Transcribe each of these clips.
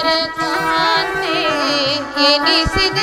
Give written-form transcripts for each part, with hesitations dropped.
ಕಾಂತೆ ಎನಿಸಿದ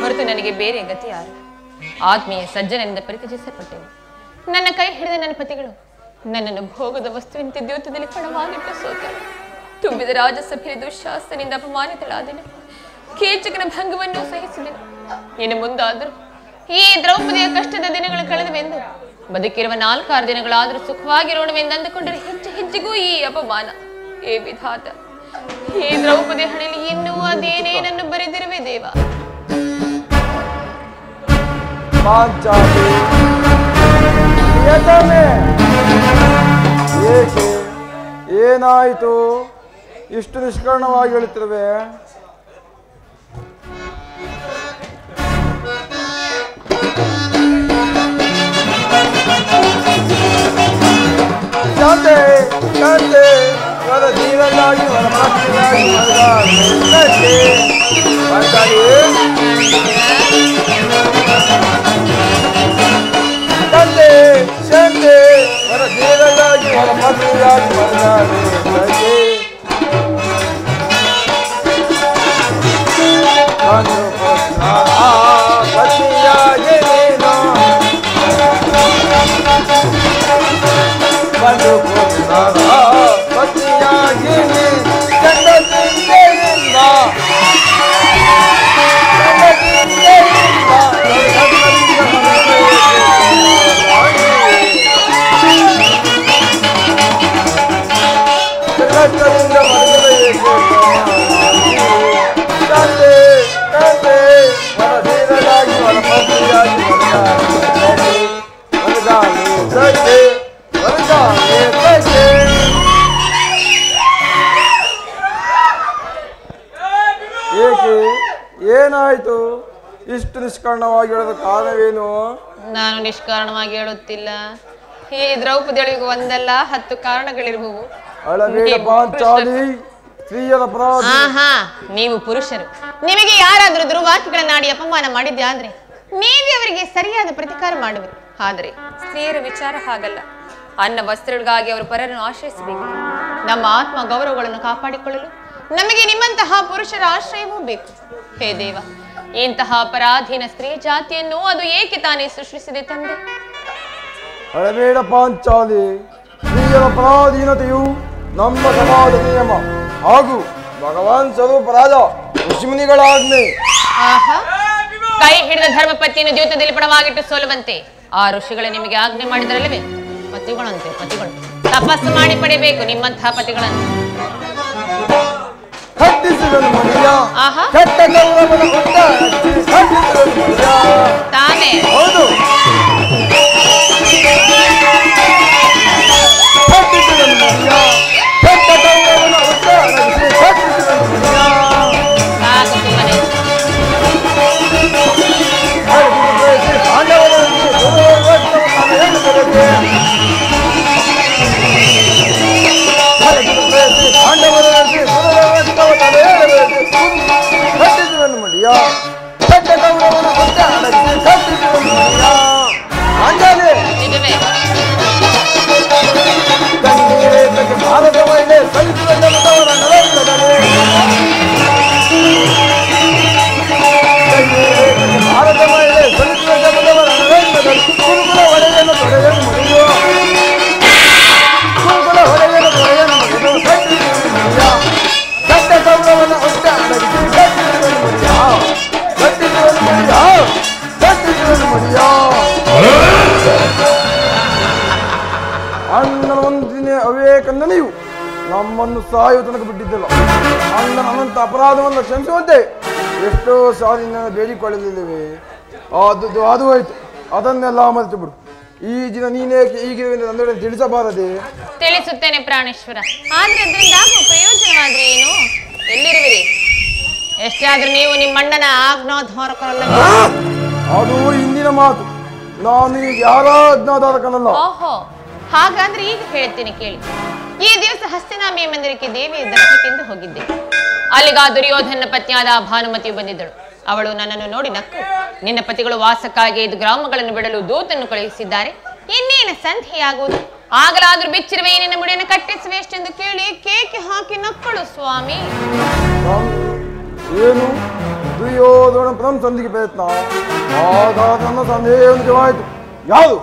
ಹೊರತು ನನಗೆ ಬೇರೆ ಗತಿ ಯಾರು? ಆತ್ಮೀಯ ಸಜ್ಜನರಿಂದ ಪರಿತ್ಯಜಿಸಲ್ಪಟ್ಟೆನು. ನನ್ನ ಕೈ ಹಿಡಿದ ನನ್ನ ಪತಿಗಳು ನನ್ನನ್ನು ಭೋಗದ ವಸ್ತುವಿನಂತೆ ದ್ಯೂತದಲ್ಲಿ ಪಣವಾಗಿಟ್ಟು ಸೋತರು. ತುಂಬಿದ ರಾಜಸಭೆಯ ದುಶ್ಯಾಸನಿಂದ ಅಪಮಾನಿತಳಾದೆನು. ಕೀಚಕನ ಭಂಗವನ್ನು ಸಹಿಸಿದೆನು. ಇನ್ನು ಮುಂದಾದರೂ ಈ ದ್ರೌಪದಿಯ ಕಷ್ಟದ ದಿನಗಳು ಕಳೆದವೆಂದು ಬದುಕಿರುವ 4-6 ದಿನಗಳಾದರೂ ಸುಖವಾಗಿರೋಣವೆಂದು ಅಂದುಕೊಂಡರೆ ಹೆಜ್ಜೆ ಹೆಜ್ಜೆಗೂ ಈ ಅಪಮಾನ. ಏ ವಿಧಾತ, ಈ ದ್ರೌಪದಿ ಹಣೆಯಲ್ಲಿ ಇನ್ನೂ ಅದೇನೇನನ್ನು ಬರೆದಿರುವೆ ದೇವ. ಪಾಂಚಾಲಿ ಏಕೆ ಏನಾಯಿತು? ಇಷ್ಟು ನಿಷ್ಕರಣವಾಗಿ ಹೇಳುತ್ತಿರುವೆ. ಶಾಂತೆ ಶಾಂತೆ ವರ ಜೀವನಾಗಿ ವರ ಭಕ್ತಿಯಾಗಿ ಪಾಂಚಾಲಿ ಶಾಂತೆ ಶಾಂತೆ ವರ ಜೀವನಾಗಿ ವರ ಭಕ್ತಿಯಾಗಿ ಪತಿಯಾಗಿ ನೀನು ಬಂದು ಪತಿಯಾಗಿ ಚಂದ ಚಿಂತೆಯಿಂದ ಏಕೆ ಏನಾಯ್ತು? ಇಷ್ಟು ನಿಷ್ಕಾರಣವಾಗಿ ಹೇಳೋದ ಕಾರಣವೇನು? ನಾನು ನಿಷ್ಕಾರಣವಾಗಿ ಹೇಳುತ್ತಿಲ್ಲ. ಈ ದ್ರೌಪದಿಗಳಿಗೂ ಒಂದಲ್ಲ 10 ಕಾರಣಗಳಿರುವವು. ನೀವು ಪುರುಷರು, ನಿಮಗೆ ಯಾರಾದ್ರೂ ದುರ್ವಾಕ್ಯಗಳನ್ನಾಡಿ ಅಪಮಾನ ಮಾಡಿದ್ದೆ ಆದ್ರೆ ನೀವೇ ಅವರಿಗೆ ಸರಿಯಾದ ಪ್ರತಿಕಾರ ಮಾಡುವರು. ಆದರೆ ಸ್ತ್ರೀಯರ ವಿಚಾರ ಹಾಗಲ್ಲ. ಅನ್ನ ವಸ್ತ್ರಗಳಿಗಾಗಿ ಅವರು ಪರರನ್ನು ಆಶ್ರಯಿಸಬೇಕು. ನಮ್ಮ ಆತ್ಮ ಗೌರವಗಳನ್ನು ಕಾಪಾಡಿಕೊಳ್ಳಲು ನಮಗೆ ನಿಮ್ಮಂತಹ ಪುರುಷರ ಆಶ್ರಯವೂ ಬೇಕು. ಹೇ ದೇವ, ಇಂತಹ ಪರಾಧೀನ ಸ್ತ್ರೀ ಜಾತಿಯನ್ನು ಅದು ಏಕೆ ತಾನೇ ಸೃಷ್ಟಿಸಿದೆ ತಂದೆ? ಅಳಬೇಡ ಪಾಂಚಾಲಿ, ಸ್ತ್ರೀಯರ ಪರಾಧೀನತೆಯು ನಮ್ಮ ಸಮಾಜದ ನಿಯಮ ಹಾಗೂ ಭಗವಾನ್ ಸ್ವರೂಪರಾದ ಋಷಿಮುನಿಗಳ ಆಜ್ಞೆ. ಕೈ ಹಿಡಿದ ಧರ್ಮಪತಿಯನ್ನು ದ್ಯೂತದಲ್ಲಿ ಪಣವಾಗಿಟ್ಟು ಸೋಲುವಂತೆ ಆ ಋಷಿಗಳು ನಿಮಗೆ ಆಜ್ಞೆ ಮಾಡಿದರಲ್ಲವೇ? ಪತಿಗಳಂತೆ ಪತಿಗಳು ತಪಸ್ಸು ಮಾಡಿ ಪಡೆಯಬೇಕು ನಿಮ್ಮಂತಹ ಪತಿಗಳನ್ನು. ತಾನೇ ಹೌದು. ಪಾಂಡವರು ಅಣ್ಣನ ಒಂದು ದಿನ ಅವಿವೇಕಂದ ನೀವು ನಮ್ಮನ್ನು ಸಾಯುವ ತನಕ ಬಿಟ್ಟಿದ್ದಲ್ಲ. ಅಣ್ಣನ ಅನಂತ ಅಪರಾಧವನ್ನು ಕ್ಷಮಿಸುವಂತೆ ಎಷ್ಟೋ ಸಾರಿ ನನ್ನ ಬೇಡಿಕೊಳ್ಳಲಿಲ್ಲವೇ? ಅದು ಹೋಯ್ತು, ಅದನ್ನೆಲ್ಲ ಮರೆತು ಬಿಡು. ಈ ದಿನ ನೀನೇಕೆ ಹೀಗೆ ನನ್ನ ತಿಳಿಸಬಾರದೆ? ತಿಳಿಸುತ್ತೇನೆ ಪ್ರಾಣೇಶ್ವರ. ಆದ್ರೆ ಅದರಿಂದ ಪ್ರಯೋಜನವಾದ್ರೆ ಏನು? ಎಲ್ಲಿರುವಿರಿ? ಎಷ್ಟೇ ಆದ್ರೂ ನೀವು ನಿಮ್ಮಣ್ಣನ ಆಜ್ಞಾಧಾರಕರಲ್ಲ. ಅದು ಇಂದಿನ ಮಾತು. ನಾನು ಈಗ ಯಾರ ಆಜ್ಞಾಧಾರಕನಲ್ಲ. ಓಹೋ, ಹಾಗಾದ್ರೆ ಈಗ ಹೇಳ್ತೇನೆ ಕೇಳಿ. ಈ ದಿವಸ ಹಸ್ತಿನಾಂಬೆಯ ಮಂದಿರಕ್ಕೆ ದೇವಿಯ ದರ್ಶನಕ್ಕೆಂದು ಹೋಗಿದ್ದೆ. ಅಲ್ಲಿಗ ದುರ್ಯೋಧನ ಪತ್ನಿಯಾದ ಭಾನುಮತಿಯು ಬಂದಿದ್ದಳು. ಅವಳು ನನ್ನನ್ನು ನೋಡಿ ನಕ್ಕು, ನಿನ್ನ ಪತಿಗಳು ವಾಸಕ್ಕಾಗಿ 5 ಗ್ರಾಮಗಳನ್ನು ಬಿಡಲು ದೂತನ್ನು ಕಳುಹಿಸಿದ್ದಾರೆ, ಇನ್ನೇನು ಸಂಧಿಯಾಗುವುದು, ಆಗಲಾದ್ರೂ ಬಿಚ್ಚಿರುವೆ ನಿನ್ನ ಮುಡಿಯನ್ನು ಕಟ್ಟಿಸುವೆ ಎಷ್ಟೆಂದು ಕೇಳಿ ಕೇಕೆ ಹಾಕಿ ನಕ್ಕಳು ಸ್ವಾಮಿ. ಏನು ದುರ್ಯೋಧನ ಪ್ರಥಮ ಸಂಧಿಗೆ ಪ್ರಯತ್ನ? ಆಗ ನನ್ನ ಸಂದೇಹ ನಿಜವಾಯಿತು. ಯಾವುದು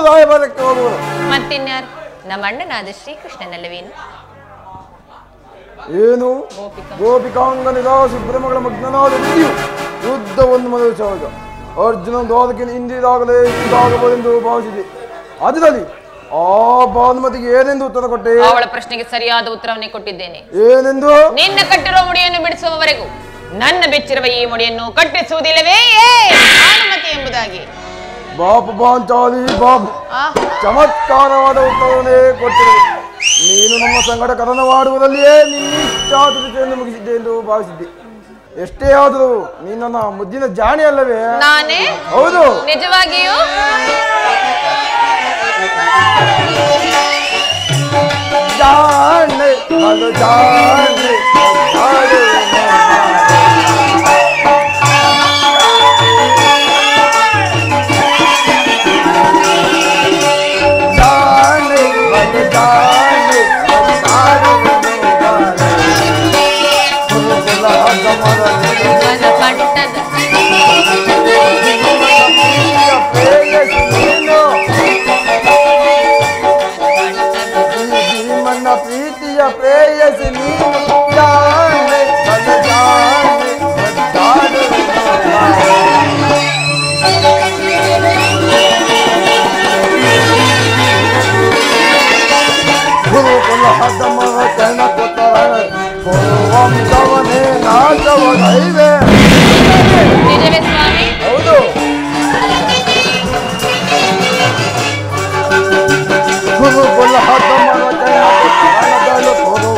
ರಾಯಭಾರಕ್ಕೆ ಹೋಗುವುದು? ಮತ್ತಿನ್ಯಾರು? ನಮ್ಮ ಅಣ್ಣನಾದ ಶ್ರೀಕೃಷ್ಣನಲ್ಲವೇನು? ಏನು ಗೋಪಿಕಾಂಗನಿಗ ಸುಬ್ರಹ್ಮಗಳ ಮಗ್ನನಾದ ನೀನು ಯುದ್ಧವನ್ನು ಮದುವೆ ಸಹಜ. ಅರ್ಜುನ ದ್ವಾದಕ್ಕೆ ಇಂದಿದಾಗಲೇ ಇದಾಗಬಹುದೆಂದು ಭಾವಿಸಿದೆ. ಅದರಲ್ಲಿ ಆ ಭಾನುಮತಿಗೆ ಏನೆಂದು ಉತ್ತರ ಕೊಟ್ಟೆ? ಅವಳ ಪ್ರಶ್ನೆಗೆ ಸರಿಯಾದ ಉತ್ತರವನ್ನೇ ಕೊಟ್ಟಿದ್ದೇನೆ. ಏನೆಂದು? ನಿನ್ನ ಕಟ್ಟಿರುವ ಮುಡಿಯನ್ನು ಬಿಡಿಸುವವರೆಗೂ ನನ್ನ ಬೆಚ್ಚಿರುವ ಈ ಮುಡಿಯನ್ನು ಕಟ್ಟಿಸುವುದಿಲ್ಲವೇ ಭಾನುಮತಿ ಎಂಬುದಾಗಿ. ಬಾಪು ಪಾಂಚಾಲಿ ಬಾಬು, ಚಮತ್ಕಾರವಾದ ಉತ್ತರವನ್ನೇ ಕೊಟ್ಟಿರುವೆ. ನೀನು ನಮ್ಮ ಸಂಗಡ ಕದನವಾಡುವುದರಲ್ಲಿಯೇ ನಿನ್ನಿಚ್ಛಾತುರತೆಯನ್ನು ಮುಗಿಸಿದ್ದೆ ಎಂದು ಭಾವಿಸಿದ್ದೆ. ಎಷ್ಟೇ ಆದರೂ ನೀನು ನನ್ನ ಮುದ್ದಿನ ಜಾಣೆ ಅಲ್ಲವೇ? ನಾನೇ? ಹೌದು. ನಿಜವಾಗಿಯೂ? ಜಾಣೆ ಅದು ಜಾಣೆ ಪ್ರೀತಿಯ ಪ್ರೇಯಸಿ ನೀನು ಜಾಣೆ ಅದು ಜಾಣೆ ಗುರುಕುಲ ಹದಮ ಚರಣ ಕೊಟ್ಟರ ವಂಶವನೇ ನಾಶವೈವೆ. ನಿಜವೇ ಸ್ವಾಮಿ? ಹೌದು. ಗುರುಕುಲ ಹದಮ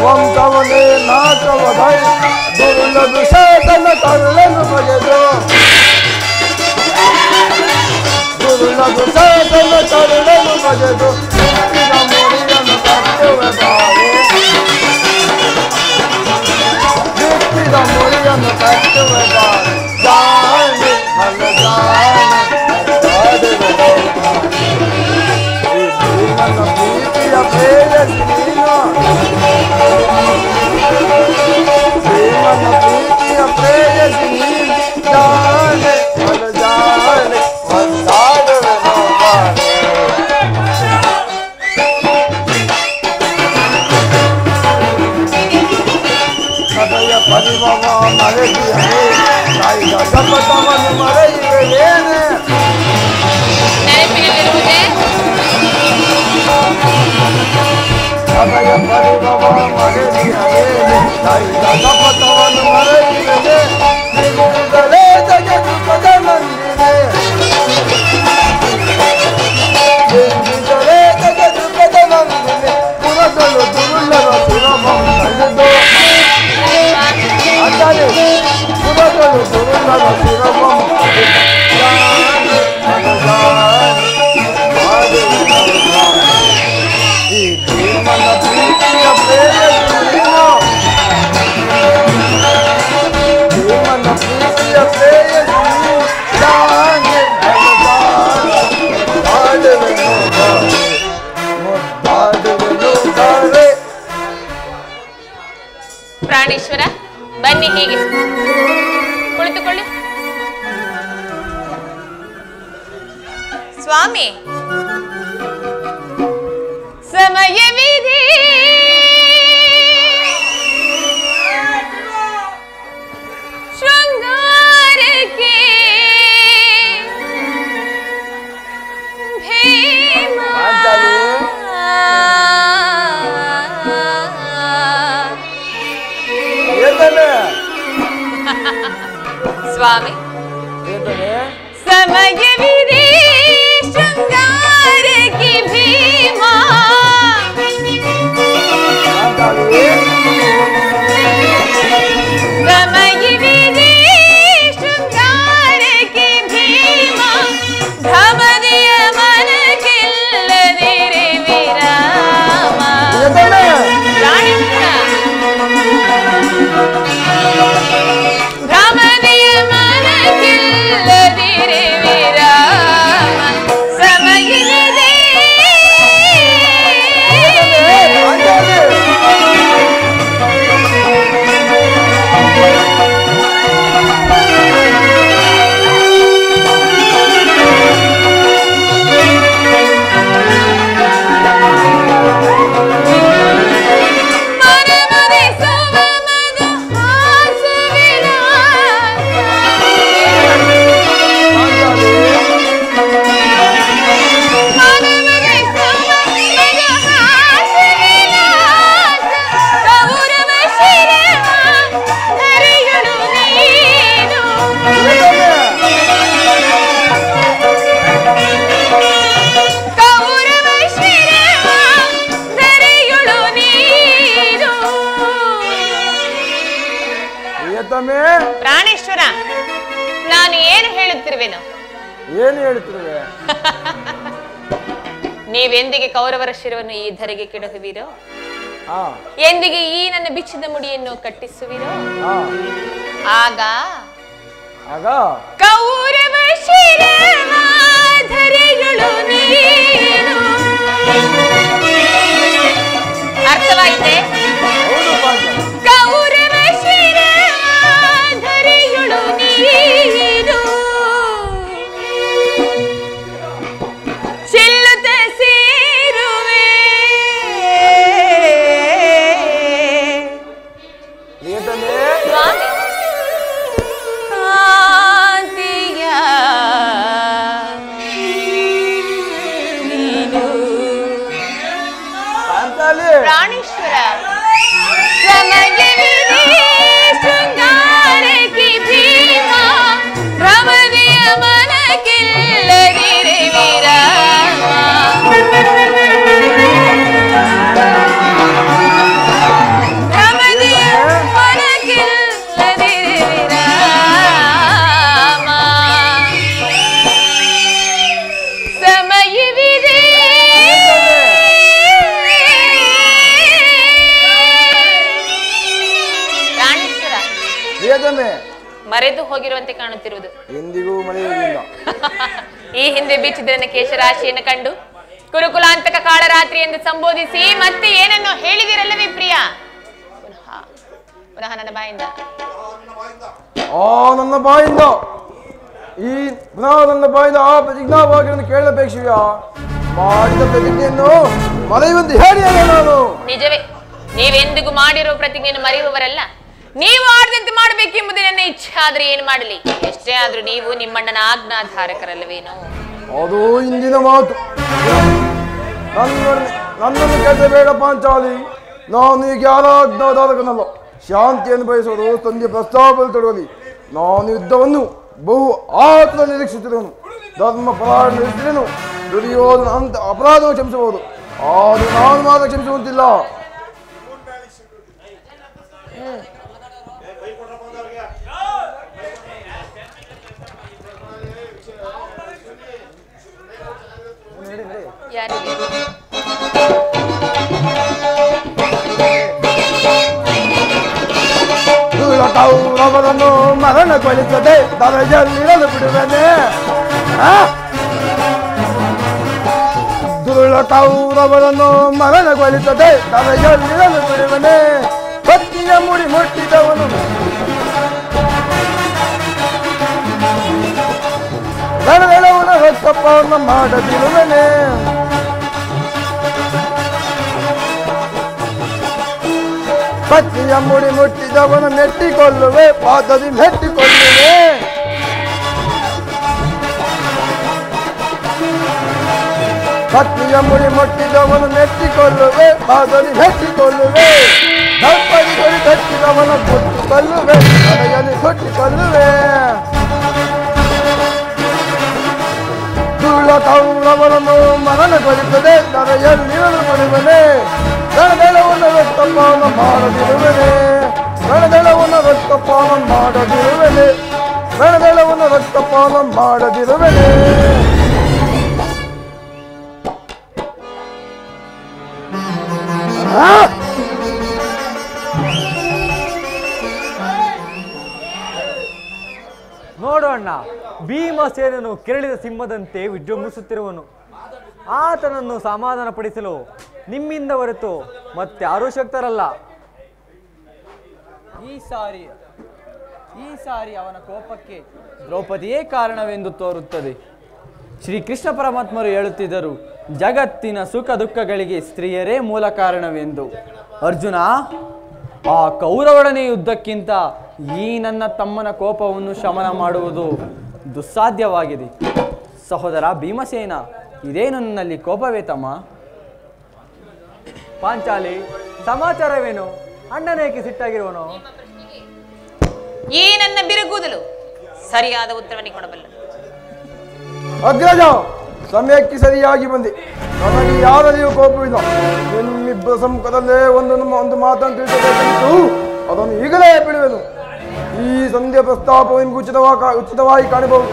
ವಂಶವನೇ ನಾಶವೈ ದುರ್ಲಭ ಶೇತನ ಕರುಳನ್ನು ಬಗೆದು ದುರ್ಲಭ ಶೇತನ ಕರುಳನ್ನು ಬಗೆದು ಹುಟ್ಟಿದ ಮುಡಿಯನ್ನು ಕಟ್ಟುವೆ ಬಾರೆ ಹುಟ್ಟಿದ ಮುಡಿಯನ್ನು ಕಟ್ಟುವೆ ಬಾರೆ ಜಾಣೆ ನನ್ನ ಜಾಣೆ ನನ್ನ ಪ್ರೀತಿಯ ಪ್ರೇಯಸಿ ನೀನು ನನ್ನ ಪ್ರೀತಿಯ ಪ್ರೇಯಸಿ ನೀನು ಜಾಣೆ ನನ್ನ ಜಾಣೆ ಒಂದಾಡುವೆ ನೋವಾರೆ. ಸದಯ ಪರಿಮವ ಮರೆದಿಯೇ ತಾಯಿಯ ಶಪಥವನ್ನು ಮರೆಯುವೆ ಏನೇ ನೆನಪಿನಲ್ಲಿರುವುದೇ? ಸದಯ ಪರಿಮವ ಮರೆದಿಯೇ ತಾಯಿಯ ಶಪಥವನ್ನು ಮರೆಯುವೆ ನಿಗುವುದಲೇ ಜಗದುಪದ ನಂದಿದೆ ನಿಗುವುದಲೇ ಜಗದುಪದ ನಂದಿದೆ ಪುರದಲು ದುರುಳ್ಳರ ಸುರಭಂ ಕಳೆದು ಅಂತಾನೆ ಪುರದಲು ದುರುಳ್ಳರ ಸುರಭಂ ಈ ದೇವನ ಪ್ರೀತಿಯ ಪ್ರೇಯಸಿ ನೀನು ದೇವನ ಪ್ರೀತಿಯ ಪ್ರೇಯಸಿ ನೀನು ಜಾಣೆ ಪ್ರಾಣೇಶ್ವರ, ಬನ್ನಿ ಹೀಗೆ ಕುಳಿತುಕೊಳ್ಳಿ. ಸ್ವಾಮಿ, ಸಮಯವಿದೆ ಶೃಂಗಾರಕ್ಕೆ ಭೀಮ ಸ್ವಾಮಿ ಹೇಳ್ತಾನೆ ಸಮಯವಿದೆ ಶೃಂಗಾರಕ್ಕೆ ಭೀಮಾ ಸಮಯವಿದೆ ಶೃಂಗಾರಕ್ಕೆ ಭೀಮಾ ಭ್ರಮದಿಯ ಮನಕ್ಕಿಲ್ಲದಿರೆ ವಿರಾಮ ಭ್ರಮದಿಯ ಮನಕ್ಕಿಲ್ಲದಿರೆ ವಿರಾಮ ಸಮಯವಿದೆ ಪ್ರಾಣೇಶ್ವರ, ನಾನು ಏನು ಹೇಳುತ್ತಿರುವೆನು? ಏನು ಹೇಳುತ್ತಿರುವೆ? ನೀವೆಂದಿಗೆ ಕೌರವರ ಶಿರವನ್ನು ಈ ಧರೆಗೆ ಕೆಡಹುವಿರೋ, ಎಂದಿಗೆ ಈ ನನ್ನ ಬಿಚ್ಚಿದ ಮುಡಿಯನ್ನು ಕಟ್ಟಿಸುವಿರೋ, ಆಗ ಕೌರವ ಶಿರವ ಧರೆಗಳು ನೀನು. ಅರ್ಥವಾಯಿತೆ? ಕೌರವ ಶಿರವ ಧರೆಗಳು ನೀನು. ಚೆಲ್ಲುತ್ತ ಸೇರುವೆ ಕಾಂತಿಯ ನೀನು. ಪ್ರಾಣೇಶ್ವರ, ಸಮಯವಿದೆ ಶೃಂಗಾರಕ್ಕೆ ಭೀಮಾ ಭ್ರಮದಿಯ ಮನಕ್ಕಿಲ್ಲದಿರೆ ವಿರಾಮ. ಭ್ರಮದಿಯ ಮನಕ್ಕಿಲ್ಲದಿರೆ ವಿರಾಮ. ಸಮಯವಿದೆ ಮರೆತು ಹೋಗಿರುವಂತೆ ಕಾಣುತ್ತಿರುವುದು. ಎಂದಿಗೂ ಮರೆಯುವುದಿಲ್ಲ. ಈ ಹಿಂದೆ ಬೀಚಿದ ನನ್ನ ಕೇಶರಾಶಿಯನ್ನು ಕಂಡು ಕುರುಕುಲಾಂತಕ ಕಾಳರಾತ್ರಿ ಎಂದು ಸಂಬೋಧಿಸಿ ಮತ್ತೆ ಏನನ್ನು ಹೇಳಿದಿರಲ್ಲವೇ ಪ್ರಿಯ? ಪುನಃ ನನ್ನ ಬಾಯಿಂದ ಆ ಪ್ರತಿಜ್ಞಾವಾಗಿರನ್ನು ಕೇಳಬೇಕಿವ್ಯಾ? ಮಾಡಿದ ಪ್ರತಿಜ್ಞೆಯನ್ನು ಮರೆಯುವಂತೆ ಹೇಳಿ ನಾನು. ನಿಜವೇ, ನೀವೆಂದಿಗೂ ಮಾಡಿರುವ ಪ್ರತಿಜ್ಞೆಯನ್ನು ಮರೆಯುವವರಲ್ಲ. ನೀವು ಆಡದಂತೆ ಮಾಡಬೇಕೆಂಬುದು ನನ್ನ ಇಚ್ಛೆ. ಆದ್ರೆ ಏನು ಮಾಡಲಿ, ಎಷ್ಟೇ ಆದ್ರೂ ನೀವು ನಿಮ್ಮಣ್ಣನ ಆಜ್ಞಾಧಾರಕರಲ್ಲವೇನೋ? ಅದು ಇಂದಿನ ಮಾತು. ನನ್ನನ್ನು ಕೆಟ್ಟಬೇಡ ಪಾಂಚಾಲಿ. ನಾನು ಈಗ ಯಾರ ಆಜ್ಞಾಧಾರಕನಲ್ಲ. ಶಾಂತಿಯನ್ನು ಬಯಸುವುದು ತಂದೆಯ ಪ್ರಸ್ತಾಪದಲ್ಲಿ ತೊಡಗಲಿ. ನಾನು ಯುದ್ಧವನ್ನು ಬಹು ಆತುರ ನಿರೀಕ್ಷಿಸಿರುವನು. ಧರ್ಮ ಪರಾಯಣ ನಿರೀಕ್ಷಿಸಿದನು. ದುರ್ಯೋಧನ ಅಂತ ಅಪರಾಧವನ್ನು ಕ್ಷಮಿಸಬಹುದು, ಆದರೂ ನಾನು ಮಾತ್ರ ಕ್ಷಮಿಸುವಂತಿಲ್ಲ. ಯಾರಿಗೆ? ಕೌರವರನ್ನು ಮರಣಗೊಳಿಸದೆ ದರೆಯಲ್ಲಿರಲು ಬಿಡುವೆನೆ. ದುರುಳ ಕೌರವರನ್ನು ಮರಣಗೊಳಿಸದೆ ದರೆಯಲ್ಲಿರಲು ಬಿಡುವೆನೆ. ಪತ್ನಿಯ ಮುಡಿ ಮುಟ್ಟಿದವನು ರಣವೆಳವನ ರಕ್ತಪಾನ ಮಾಡದಿರುವೆನೆ. ಪತ್ನಿಯ ಮುಡಿ ಮುಟ್ಟಿದವನು ಮೆಟ್ಟಿಕೊಳ್ಳುವೆ, ಪಾದದಿ ಮೆಟ್ಟಿಕೊಳ್ಳುವೆ. ಪತ್ನಿಯ ಮುಡಿ ಮುಟ್ಟಿದವನು ಮೆಟ್ಟಿಕೊಳ್ಳುವೆ, ಪಾದದಿ ಮೆಟ್ಟಿಕೊಳ್ಳುವೆ. ದಪ್ಪಡಿ ಕೊಡಿ ತಟ್ಟಿದವನು ಕೊಟ್ಟಿಕೊಳ್ಳುವೆ, ತಲೆಯಲ್ಲಿ ಕೊಟ್ಟಿಕೊಳ್ಳುವೆ. ಕೌರವರನ್ನು ಮರಣಗೊಳಿಸದೆ ತಲೆಯಲ್ಲಿರಲು ಪಡೆಯುವನೆ ರಣದೆಳವನ್ನು ರಕ್ತಪಾನ ಮಾಡದಿರುವನೆ ರಣದೆಳವನ್ನು ರಕ್ತಪಾನ ಮಾಡದಿರುವನೆ ರಣದೆಳವನ್ನು ರಕ್ತಪಾನ ಮಾಡದಿರುವನೆ ನೋಡು ಅಣ್ಣ, ಭೀಮಸೇನನು ಕೆರಳಿದ ಸಿಂಹದಂತೆ ವಿಜೃಂಭಿಸುತ್ತಿರುವನು. ಆತನನ್ನು ಸಮಾಧಾನಪಡಿಸಲು ನಿಮ್ಮಿಂದ ಹೊರತು ಮತ್ತಾರೂ ಶಕ್ತರಲ್ಲ. ಈ ಸಾರಿ ಅವನ ಕೋಪಕ್ಕೆ ದ್ರೌಪದಿಯೇ ಕಾರಣವೆಂದು ತೋರುತ್ತದೆ. ಶ್ರೀಕೃಷ್ಣ ಪರಮಾತ್ಮರು ಹೇಳುತ್ತಿದ್ದರು, ಜಗತ್ತಿನ ಸುಖ ದುಃಖಗಳಿಗೆ ಸ್ತ್ರೀಯರೇ ಮೂಲ ಕಾರಣವೆಂದು. ಅರ್ಜುನ, ಆ ಕೌರವರನೇ ಯುದ್ಧಕ್ಕಿಂತ ಈ ನನ್ನ ತಮ್ಮನ ಕೋಪವನ್ನು ಶಮನ ಮಾಡುವುದು ದುಸ್ಸಾಧ್ಯವಾಗಿದೆ. ಸಹೋದರ ಭೀಮಸೇನ, ಇದೇನು ನನ್ನಲ್ಲಿ ಕೋಪವೇ ತಮ್ಮ? ಪಾಂಚಾಲಿ, ಸಮಾಚಾರವೇನು? ಅಣ್ಣನೇಕೆ ಸಿಟ್ಟಾಗಿರುವನು? ಈ ನನ್ನ ಬಿರುಗೂದಲು ಸರಿಯಾದ ಉತ್ತರವನ್ನೇ ಕೊಡಬಲ್ಲ. ಅಗ್ರಜ, ಸಮಯಕ್ಕೆ ಸರಿಯಾಗಿ ಬಂದೆ. ನನಗೆ ಯಾರಲ್ಲಿಯೂ ಕೋಪವಿಲ್ಲ. ನಿಮ್ಮಿಬ್ಬರ ಸಮ್ಮುಖದಲ್ಲೇ ಒಂದು ಮಾತನ್ನು ತಿಳಿಸಬೇಕಿತ್ತು. ಅದನ್ನು ಈಗಲೇ ಬಿಡುವೆನು. ಈ ಸಂಧ್ಯಾ ಪ್ರಸ್ತಾಪವು ನಿಮಗೆ ಉಚಿತವಾಗಿ ಕಾಣಬಹುದು.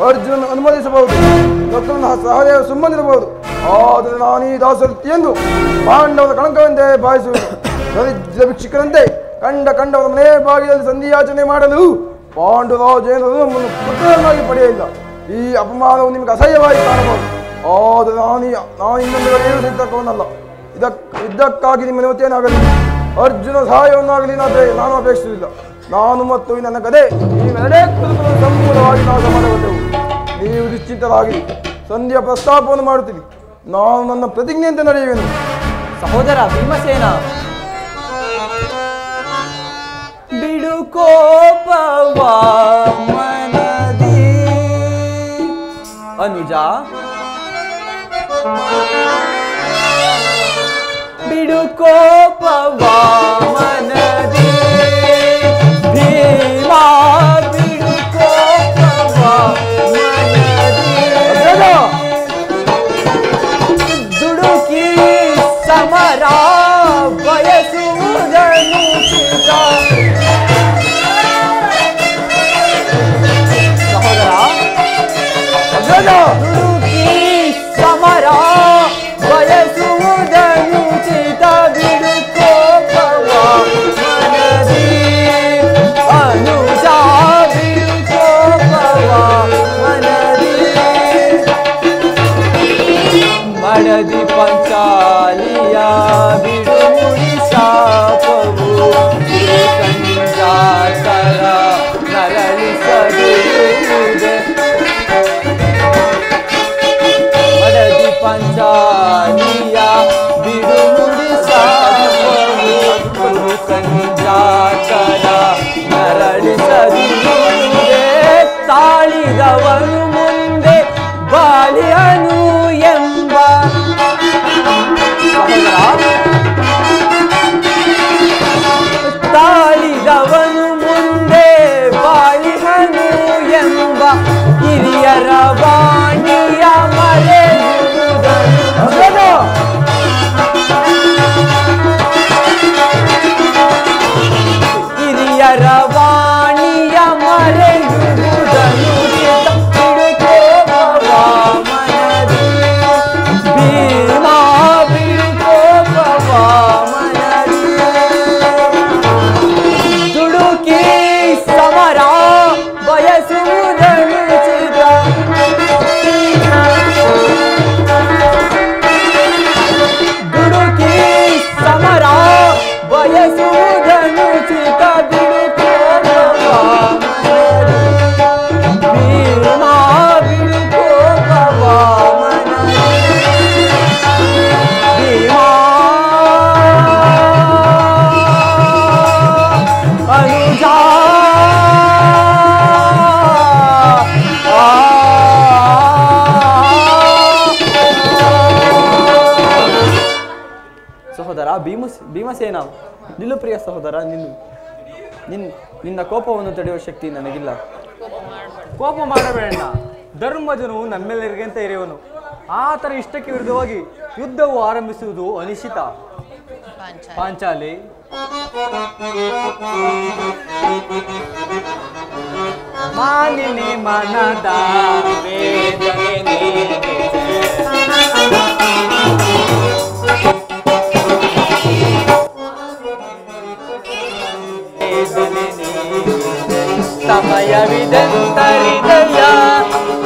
ಅರ್ಜುನನ್ನು ಅನುಮತಿಸಬಹುದು, ಸಹದೇವ ಸುಮ್ಮನಿರಬಹುದು. ಆದರೆ ನಾನು ಈ ದಾಸವೃತ್ತಿಯೆಂದು ಪಾಂಡವರ ಕಳಂಕವೆಂದೇ ಭಾವಿಸುವೆನು. ದರಿದ್ರ ಭಿಕ್ಷುಕರಂತೆ ಕಂಡವರ ಮನೆ ಭಾಗದಲ್ಲಿ ಸಂಧಿಯಾಚನೆ ಮಾಡಲು ಪಾಂಡುರಾಜೇಂದ್ರರು ನಮ್ಮನ್ನು ಪುತ್ರರನ್ನಾಗಿ ಪಡೆಯಲಿಲ್ಲ. ಈ ಅಪಮಾನವು ನಿಮಗೆ ಅಸಹ್ಯವಾಗಿ ಕಾಣಬಹುದು. ಆದರೆ ನಾನು ಇನ್ನೊಂದು ಏನು ಸಿದ್ಧಕವನ್ನಲ್ಲ. ಇದಕ್ಕಾಗಿ ನಿಮ್ಮ ನಿವತ್ತೇನಾಗಲಿ ಅರ್ಜುನ ಸಹಾಯವನ್ನಾಗಲಿ ನಾನು ಅಪೇಕ್ಷಿಸುವುದಿಲ್ಲ. ನಾನು ಮತ್ತು ನನ್ನ ಗದೆ ನೀವೆರಡೇ ಕುಟುಂಬವನ್ನು ಸಂಪೂರ್ಣವಾಗಿ ನಾವು ಸಮಾನಗೊಂಡೆವು. ನೀವು ನಿಶ್ಚಿತರಾಗಿ ಸಂಧ್ಯಾ ಪ್ರಸ್ತಾಪವನ್ನು ಮಾಡುತ್ತೀರಿ. ನಾನು ನನ್ನ ಪ್ರತಿಜ್ಞೆಯಂತೆ ನಡೆಯುವೆನು. ಸಹೋದರ ಭೀಮಸೇನ, ಬಿಡು ಕೋಪವ ಮನದಿ. ಅನುಜ, ಬಿಡು ಕೋಪವ ಮನದಿ. ಭೀಮಾ, ಬಿಡು ಕೋಪವ ಮನದಿ. ದುಡುಕಿ ಸಮರ ಬಯಸುವುದನ್ನು ದುಡುಕಿ ಸಮರ ಬಯಸುವುದನ್ನು ಚಿತ. ಬಿಡು ಕೋಪವ ಮನದಿ. ಅನುಜ, ಬಿಡು ಕೋಪವ ಮನದಿ. ಮಡದಿ ಪಂಚಾಲಿಯ ಬಿಡು ಮುಡಿ ಶಾಪವು ಕಂಜಾತರ ನರಳಿಸದಿರುವುದೇ. ಮಡದಿ ಪಂಚಾಲಿಯ ಬಿಡು ಮುಡಿ ಶಾಪವು ಕಂಜಾತರ ನರಳಿಸದಿರುವುದೇ. ತಾಳಿದವನು ಮುಂದೆ ಬಾಳಿಯನು ಎಂಬ. ತಾಳಿದವನು ಮುಂದೆ ಬಾಳಿಹನು ಎಂಬ ಹಿರಿಯರ ವಾಣಿಯ ಮರೆಯುವುದನು. ಹಿರಿಯರ ವಾಣಿಯ ಮರೆಯುವುದನು. ಬಿಡು ಕೋಪವ ಮನದಿ. ಭೀಮಾ, ಬಿಡು ಕೋಪವ ಮನದಿ. ದುಡುಕಿ ಸಮರ ಬಯಸುವುದನ್ನು ಚಿತ. ದುಡುಕಿ ಸಮರ ಬಯಸುವುದನ್ನು ಚಿತ. ಬಿಡು ಕೋಪವ ಮನದಿ. ಭೀಮಾ, ಬಿಡು ಕೋಪವ ಮನದಿ. ಭೀಮಾ, ಅನುಜ, ಸಹೋದರ ಭೀಮಸೇನ, ನಿಲ್ಲು ಪ್ರಿಯ ಸಹೋದರ, ನಿನ್ನ ಕೋಪವನ್ನು ತಡೆಯುವ ಶಕ್ತಿ ನನಗಿಲ್ಲ. ಕೋಪ ಮಾಡಬೇಡ. ಧರ್ಮಜನು ನಮ್ಮೆಲ್ಲರಿಗಿಂತ ಇರುವನು. ಆತನ ಇಷ್ಟಕ್ಕೆ ವಿರುದ್ಧವಾಗಿ ಯುದ್ಧವು ಆರಂಭಿಸುವುದು ಅನಿಶ್ಚಿತ. ಪಾಂಚಾಲಿ, ಮಾನಿನಿ ಮನದ ವೇದನೆ ಸಮಯವಿದಂತರಿದಯ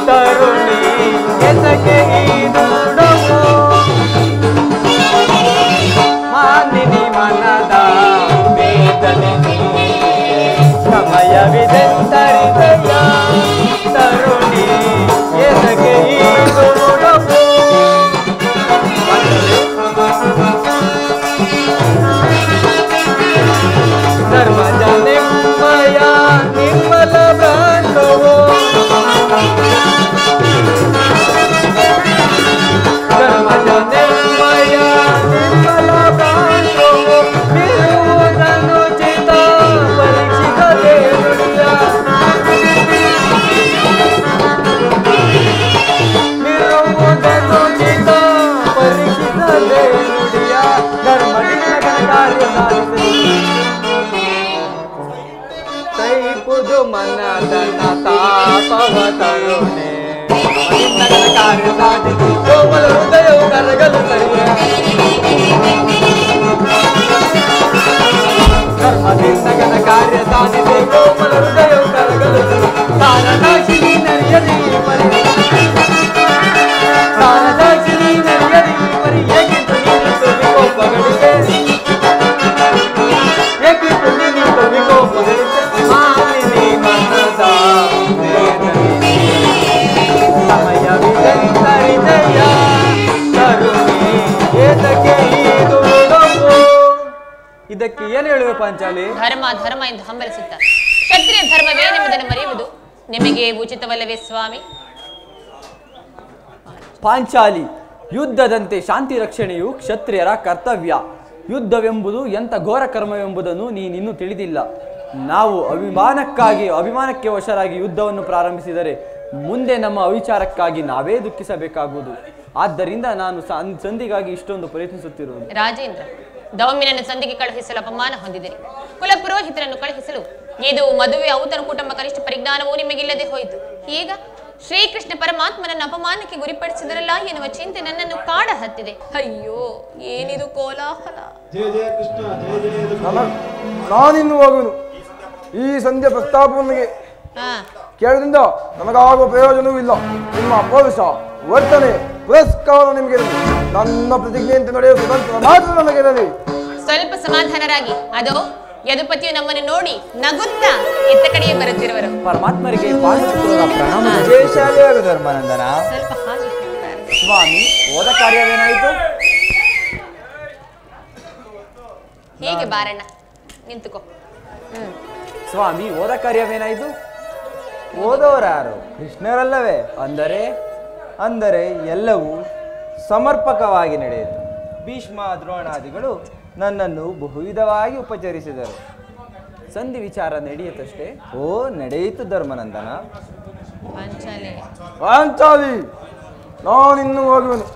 ತರುಣಿ ಎಸಗೆ ನೋಡವು ಮಾನಿನಿ ಮನದ ವೇದನೆ ಸಮಯವಿದಂತರಿದಯ ತರುಣಿ ಎಸಗೆ ನೋಡವು ಧರ್ಮಜ ನಿಮ್ಮಯ ನಿರ್ಮಲ ಬ್ರಾಂಡವು ಧರ್ಮಜ ನಿಮ್ಮಯ ನಿರ್ಮಲ ಬ್ರಾಂಡವು ಬಿರುವುದನ್ನು ಚಿತ ಪರೀಕ್ಷಿಸದೆ ನುಡಿಯ ಬಿರುವುದನ್ನು ಚಿತ ಪರೀಕ್ಷಿಸದೆ ನುಡಿಯ ಧರ್ಮದಿಂದ ಕಾರ್ಯ ಸಾಧಿಸಿ ತೈಪುದು ಮನದನ ತಾಪವ ತರುಣೆ ಮನಿನ್ನಗನ ಕಾರ್ಯ ಸಾಧಿಸಿ ಕೋಮಲ ಹೃದಯವು ಕರಗಲು ಸರಿಯ ಧರ್ಮದಿಂದಗನ ಕಾರ್ಯ ಸಾಧಿಸಿ ಕೋಮಲ ಹೃದಯವು ಕರಗಲು ತಾನದಾಕ್ಷಿ ನರಿಯದಿ ಪರಿ ತಾನದಾಕ್ಷಿ ನರಿಯದಿ ಪರಿ ಏಕಿತ್ತು ನೀನಿತ್ತು ವಿಕೋಪಗಳಿಗೆ ಏಕಿತ್ತು ನೀನಿತ್ತು ವಿಕೋಪಗಳಿಗೆ ಮಾನಿನಿ ಮನದ ಸಮಯವಿದಂತರಿದಯ ತರುಣಿ ಏತಕ್ಕೆ ಇದು ನೋಡವು. ಇದಕ್ಕೆ ಏನು ಹೇಳುವೆ ಪಾಂಚಾಲಿ? ಧರ್ಮ ಧರ್ಮ ಎಂದು ಹಂಬಲಿಸುತ್ತ ಕ್ಷತ್ರಿಯ ಧರ್ಮವೇನೆಂಬುದನ್ನು ಮರೆಯುವುದು ನಿಮಗೆ ಉಚಿತವಲ್ಲವೇ ಸ್ವಾಮಿ? ಪಾಂಚಾಲಿ, ಯುದ್ಧದಂತೆ ಶಾಂತಿ ರಕ್ಷಣೆಯು ಕ್ಷತ್ರಿಯರ ಕರ್ತವ್ಯ. ಯುದ್ಧವೆಂಬುದು ಎಂಥ ಘೋರ ಕರ್ಮವೆಂಬುದನ್ನು ನೀನಿನ್ನೂ ತಿಳಿದಿಲ್ಲ. ನಾವು ಅಭಿಮಾನಕ್ಕೆ ವಶರಾಗಿ ಯುದ್ಧವನ್ನು ಪ್ರಾರಂಭಿಸಿದರೆ ಮುಂದೆ ನಮ್ಮ ಅವಿಚಾರಕ್ಕಾಗಿ ನಾವೇ ದುಃಖಿಸಬೇಕಾಗುವುದು. ಆದ್ದರಿಂದ ನಾನು ಸಂಧಿಗಾಗಿ ಇಷ್ಟೊಂದು ಪ್ರಯತ್ನಿಸುತ್ತಿರುವುದು. ರಾಜೇಂದ್ರ, ದೌಮ್ಯನನ್ನು ಸಂಧಿಗೆ ಕಳುಹಿಸಲು ಅಪಮಾನ ಹೊಂದಿದಿರಿ. ಕುಲಪುರೋಹಿತರನ್ನು ಕಳುಹಿಸಲು ಇದು ಮದುವೆ ಔತಣ ಕುಟುಂಬ ಕನಿಷ್ಠ ಪರಿಜ್ಞಾನವೂ ನಿಮಗಿಲ್ಲದೆ ಹೋಯಿತು. ಈಗ ಶ್ರೀಕೃಷ್ಣ ಪರಮಾತ್ಮನನ್ನು ಅಪಮಾನಕ್ಕೆ ಗುರಿಪಡಿಸಿದರಲ್ಲ ಎನ್ನುವ ಚಿಂತೆ ನನ್ನನ್ನು ಕಾಡ ಹತ್ತಿದೆ. ಅಯ್ಯೋ, ಏನಿದು ಕೋಲಾಹಲ! ನಾನಿನ್ನು ಹೋಗುವೆನು. ಈ ಸಂಧ್ಯಾ ಪ್ರಸ್ತಾಪವನ್ನು ಕೇಳದಿಂದ ನನಗಾಗುವ ಪ್ರಯೋಜನವೂ ಇಲ್ಲ. ನಿಮ್ಮ ಅಪೌರುಷ ವರ್ತನೆ ಪುರಸ್ಕಾರ ನಿಮಗೆ ನನ್ನ ಪ್ರತಿಜ್ಞೆಯಂತೆ ನಡೆಯುವ ಸ್ವತಂತ್ರ ಮಾತ್ರ ನನಗಿರಲಿ. ಸ್ವಲ್ಪ ಸಮಾಧಾನರಾಗಿ. ಅದೋ ಯದುಪತಿಯು ನಮ್ಮನ್ನು ನೋಡಿ ನಗುತ್ತಾ ಎತ್ತ ಕಡೆಯೇ ಬರುತ್ತಿರುವರು. ಪರಮಾತ್ಮರಿಗೆ ಪ್ರಣಾಮ. ಜಯಶಾಲಿಯಾಗ ಧರ್ಮಾನಂದನ. ಸ್ವಲ್ಪ ಹಾಗೆ ಹೇಳ್ತಾರೆ. ಸ್ವಾಮಿ, ಹೋದ ಕಾರ್ಯವೇನಾಯಿತು? ಹೀಗೆ ಬಾರಣ್ಣ, ನಿಂತುಕೋ. ಸ್ವಾಮಿ, ಹೋದ ಕಾರ್ಯವೇನಾಯಿತು? ಓದೋರಾರು ಕೃಷ್ಣರಲ್ಲವೇ? ಅಂದರೆ ಎಲ್ಲವೂ ಸಮರ್ಪಕವಾಗಿ ನಡೆಯಿತು. ಭೀಷ್ಮ ದ್ರೋಣಾದಿಗಳು ನನ್ನನ್ನು ಬಹುವಿಧವಾಗಿ ಉಪಚರಿಸಿದರು. ಸಂಧಿ ವಿಚಾರ ನಡೆಯುತ್ತಷ್ಟೇ? ಓ, ನಡೆಯಿತು ಧರ್ಮನಂದನ. ಪಾಂಚಾಲಿ, ನಾನಿನ್ನು ಹೋಗುವೆನು.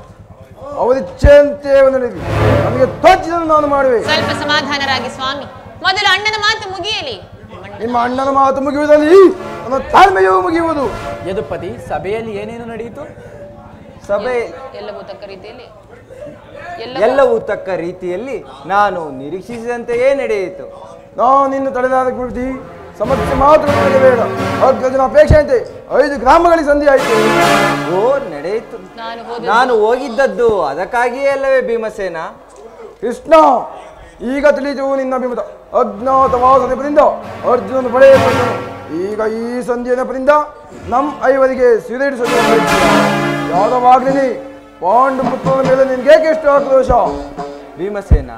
ಅವರಿಚ್ಛೆಯಂತೆ ನಡೆದಿ ನನಗೆ ತೋಚಿದನ್ನು ನಾನು ಮಾಡುವೆ. ಸ್ವಲ್ಪ ಸಮಾಧಾನರಾಗಿ ಸ್ವಾಮಿ. ಮೊದಲು ಅಣ್ಣನ ಮಾತು ಮುಗಿಯಲಿ. ನಿಮ್ಮ ಅಣ್ಣನ ಮಾತು ಮುಗಿಯುವುದಲ್ಲಿ ನನ್ನ ತಾಳ್ಮೆಯೂ ಮುಗಿಯುವುದು. ಯದುಪತಿ, ಸಭೆಯಲ್ಲಿ ಏನೇನು ನಡೆಯಿತು? ಸಭೆ ಎಲ್ಲವೂ ತಕ್ಕ ರೀತಿಯಲ್ಲಿ ನಾನು ನಿರೀಕ್ಷಿಸಿದಂತೆಯೇ ನಡೆಯಿತು. ನಾನಿನ್ನು ತಡೆದಾದ ಕುರಿತು ಸಮಸ್ಯೆ ಮಾತ್ರ ನನಗೆ ಬೇಡ. 10 ಜನ ಅಪೇಕ್ಷೆಯಂತೆ 5 ಗ್ರಾಮಗಳಿಗೆ ಸಂಧಿ ಆಯಿತು. ಓ, ನಡೆಯಿತು. ನಾನು ಹೋಗಿದ್ದದ್ದು ಅದಕ್ಕಾಗಿಯೇ ಅಲ್ಲವೇ ಭೀಮಸೇನ? ಕೃಷ್ಣ, ಈಗ ತಿಳಿದು ನಿನ್ನ ಅಭಿಮತ. ಅಜ್ಞಾತವಾಸ ನೆಪದಿಂದ ಅರ್ಜುನನು ಪಡೆಯಬೇಕು. ಈಗ ಈ ಸಂಧಿಯ ನೆಪದಿಂದ ನಮ್ಮ 5ವರಿಗೆ ಸಿರಿಡಿಸಲು ಯಾದವಾಗ್ಲಿ ಪಾಂಡು ಪುತ್ರನ ಮೇಲೆ ನಿನ್ಗೇಕೆ ಎಷ್ಟು ಆಕ್ರೋಶ? ಭೀಮಸೇನ,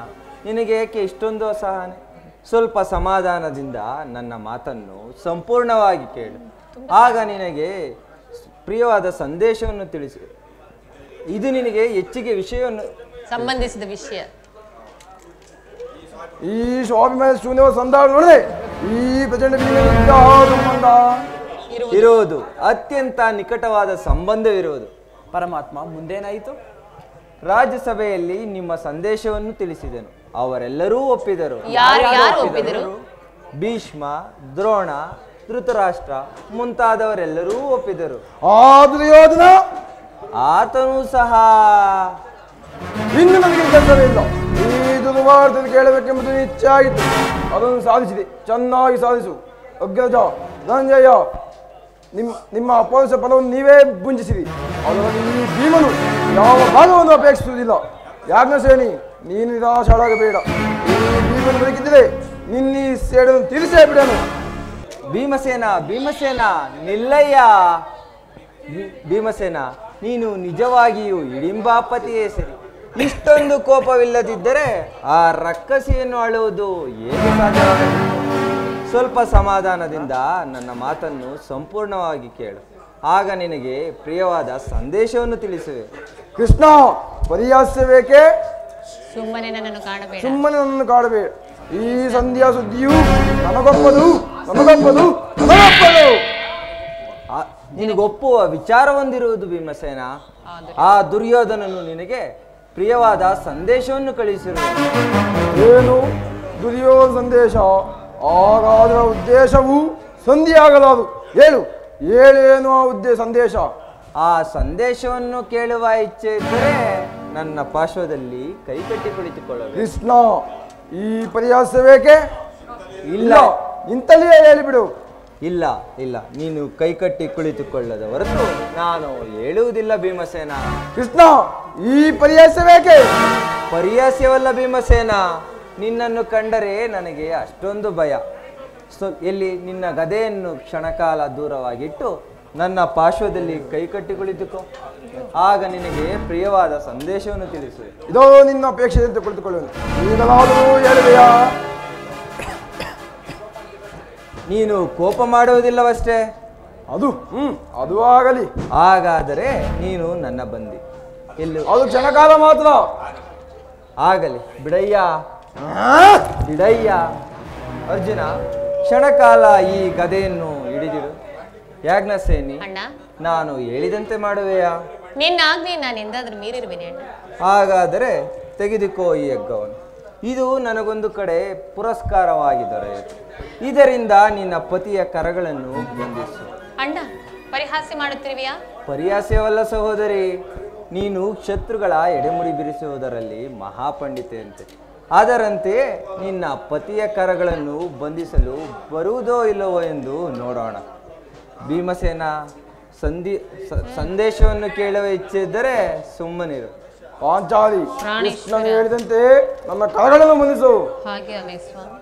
ನಿನಗೆ ಏಕೆ ಇಷ್ಟೊಂದು ಅಸಹನೆ? ಸ್ವಲ್ಪ ಸಮಾಧಾನದಿಂದ ನನ್ನ ಮಾತನ್ನು ಸಂಪೂರ್ಣವಾಗಿ ಕೇಳು. ಆಗ ನಿನಗೆ ಪ್ರಿಯವಾದ ಸಂದೇಶವನ್ನು ತಿಳಿಸಿ. ಇದು ನಿನಗೆ ಹೆಚ್ಚಿಗೆ ವಿಷಯವನ್ನು ಸಂಬಂಧಿಸಿದ ವಿಷಯ. ಈ ಸ್ವಾಭಿಮಾನ ಶೂನ್ಯವ ಸಂಧಾನ ನೋಡಿದೆ. ಈ ಪ್ರಚಂಡ ಸಂಬಂಧ ಇರುವುದು ಅತ್ಯಂತ ನಿಕಟವಾದ ಸಂಬಂಧವಿರುವುದು. ಪರಮಾತ್ಮ ಮುಂದೇನಾಯಿತು? ರಾಜ್ಯಸಭೆಯಲ್ಲಿ ನಿಮ್ಮ ಸಂದೇಶವನ್ನು ತಿಳಿಸಿದನು. ಅವರೆಲ್ಲರೂ ಒಪ್ಪಿದರು. ಯಾರು ಒಪ್ಪಿದರು? ಭೀಷ್ಮ, ದ್ರೋಣ, ಧೃತರಾಷ್ಟ್ರ ಮುಂತಾದವರೆಲ್ಲರೂ ಒಪ್ಪಿದರು. ದುರ್ಯೋಧನ ಆತನೂ ಸಹ ಇನ್ನು ನನಗೆ ಕೆಲಸವೇ ಇಲ್ಲ. ಈ ದುರ್ವಾರ್ತೆಯನ್ನು ಕೇಳಬೇಕೆಂಬುದು ಇಚ್ಛೆ ಆಗಿತ್ತು. ಅದನ್ನು ಸಾಧಿಸಿದೆ, ಚೆನ್ನಾಗಿ ಸಾಧಿಸು. ಅಗ್ರಜ, ಧನಂಜಯ, ನಿಮ್ಮ ಅಪೌರುಷ ಫಲವನ್ನು ನೀವೇ ಭುಂಜಿಸಿರಿ. ಅದರಲ್ಲಿ ಈ ಭೀಮನು ಯಾವ ಭಾಗವನ್ನು ಅಪೇಕ್ಷಿಸುವುದಿಲ್ಲ. ಯಾಜ್ಞಸೇನಿ, ನೀನು ನಿರಾಶರಾಗಬೇಡ. ಈ ಭೀಮನು ಬದುಕಿದ್ದರೆ ನಿನ್ನ ಸೇಡನ್ನು ತೀರಿಸೇ ಬಿಡನು. ಭೀಮಸೇನ ನಿಲ್ಲಯ್ಯ. ಭೀಮಸೇನ, ನೀನು ನಿಜವಾಗಿಯೂ ಹಿಡಿಂಬಾಪತಿಯೇ ಸರಿ. ಇಷ್ಟೊಂದು ಕೋಪವಿಲ್ಲದಿದ್ದರೆ ಆ ರಕ್ಕಸಿಯನ್ನು ಆಳುವುದು ಹೇಗೆ ಸಾಧ್ಯವಾಗಲಿದೆ? ಸ್ವಲ್ಪ ಸಮಾಧಾನದಿಂದ ನನ್ನ ಮಾತನ್ನು ಸಂಪೂರ್ಣವಾಗಿ ಕೇಳು. ಆಗ ನಿನಗೆ ಪ್ರಿಯವಾದ ಸಂದೇಶವನ್ನು ತಿಳಿಸುವೆ. ಕೃಷ್ಣ, ಪರಿಹಾಸ್ಯ ಬೇಕೆ? ಸುಮ್ಮನೆ ನನ್ನನ್ನು ಕಾಣಬೇಡ. ಈ ಸಂಧ್ಯಾ ಸುದ್ದಿಯು ನನಗೊಪ್ಪದು. ನಿನಗೊಪ್ಪುವ ವಿಚಾರ ಹೊಂದಿರುವುದು ಭೀಮಸೇನ. ಆ ದುರ್ಯೋಧನನು ನಿನಗೆ ಪ್ರಿಯವಾದ ಸಂದೇಶವನ್ನು ಕಳಿಸಿರುವುದು. ಏನು ದುರ್ಯೋಧನ ಸಂದೇಶ? ಹಾಗಾದರ ಉದ್ದೇಶವು ಸಂಧಿಯಾಗಲಾದು. ಹೇಳೇನು ಆ ಸಂದೇಶ? ಆ ಸಂದೇಶವನ್ನು ಕೇಳುವ ಇಚ್ಛೆ ಇದ್ದರೆ ನನ್ನ ಪಾರ್ಶ್ವದಲ್ಲಿ ಕೈಕಟ್ಟಿ ಕುಳಿತುಕೊಳ್ಳಬೇಕು. ಕೃಷ್ಣ, ಈ ಪರಿಹಾಸ ಬೇಕೆ? ಇಲ್ಲ, ಇಂತಲೇ ಹೇಳಿಬಿಡು. ಇಲ್ಲ, ನೀನು ಕೈಕಟ್ಟಿ ಕುಳಿತುಕೊಳ್ಳದ ಹೊರತು ನಾನು ಹೇಳುವುದಿಲ್ಲ ಭೀಮಸೇನ. ಕೃಷ್ಣ, ಈ ಪರಿಹಾಸ ಬೇಕೆ? ಪರಿಹಾಸ್ಯವಲ್ಲ ಭೀಮಸೇನ. ನಿನ್ನನ್ನು ಕಂಡರೆ ನನಗೆ ಅಷ್ಟೊಂದು ಭಯ. ಎಲ್ಲಿ ನಿನ್ನ ಗದೆಯನ್ನು ಕ್ಷಣಕಾಲ ದೂರವಾಗಿಟ್ಟು ನನ್ನ ಪಾರ್ಶ್ವದಲ್ಲಿ ಕೈಕಟ್ಟಿ ಕುಳಿತುಕೋ. ಆಗ ನಿನಗೆ ಪ್ರಿಯವಾದ ಸಂದೇಶವನ್ನು ತಿಳಿಸುವೆ. ಇದೋ ನಿನ್ನ ಅಪೇಕ್ಷೆಯಂತೆ ಕುಳಿತುಕೊಳ್ಳುವುದು. ಈಗಲಾದರೂ ಹೇಳುವೆಯಾ? ನೀನು ಕೋಪ ಮಾಡುವುದಿಲ್ಲವಷ್ಟೇ? ಅದು ಆಗಲಿ. ಹಾಗಾದರೆ ನೀನು ನನ್ನ ಬಂದಿ. ಅದು ಕ್ಷಣಕಾಲ ಮಾತ್ರ. ಆಗಲಿ ಬಿಡಯ್ಯ. ಅರ್ಜುನ, ಕ್ಷಣಕಾಲ ಈ ಗದೆಯನ್ನು ಹಿಡಿದಿಡು. ಯಾಜ್ಞಸೇನಿ, ನಾನು ಹೇಳಿದಂತೆ ಮಾಡುವೆಯಾ? ನಿನ್ನ ಆಜ್ಞೆ ನಾನು ಎಂದಾದ್ರೂ ಮೀರಿರುವೆನೆ ಅಣ್ಣ. ಹಾಗಾದರೆ ತೆಗೆದುಕೋ ಈ ಯಜ್ಞವನ್ನು. ಇದು ನನಗೊಂದು ಕಡೆ ಪುರಸ್ಕಾರವಾಗಿ ದೊರೆಯಿತು. ಇದರಿಂದ ನಿನ್ನ ಪತಿಯ ಕರಗಳನ್ನು ಬಂಧಿಸು. ಅಣ್ಣ, ಪರಿಹಾಸ್ಯ ಮಾಡುತ್ತಿರುವೆಯಾ? ಪರಿಹಾಸ್ಯವಲ್ಲ ಸಹೋದರಿ. ನೀನು ಶತ್ರುಗಳ ಎಡೆಮುಡಿ ಬಿರಿಸುವುದರಲ್ಲಿ ಮಹಾಪಂಡಿತೆಯಂತೆ. ಅದರಂತೆ ನಿನ್ನ ಪತಿಯ ಕರಗಳನ್ನು ಬಂಧಿಸಲು ಬರುವುದೋ ಇಲ್ಲವೋ ಎಂದು ನೋಡೋಣ. ಭೀಮಸೇನ, ಸಂದೇಶವನ್ನು ಕೇಳುವ ಇಚ್ಛೆ ಇದ್ದರೆ ಸುಮ್ಮನಿರು. ಪಾಂಚಾಲಿ, ಕೃಷ್ಣನು ಹೇಳಿದಂತೆ ನನ್ನ ಕರಗಳನ್ನು ಬಂಧಿಸು. ಹಾಗೆ ಆಗಲಿ ಸ್ವಾಮಿ.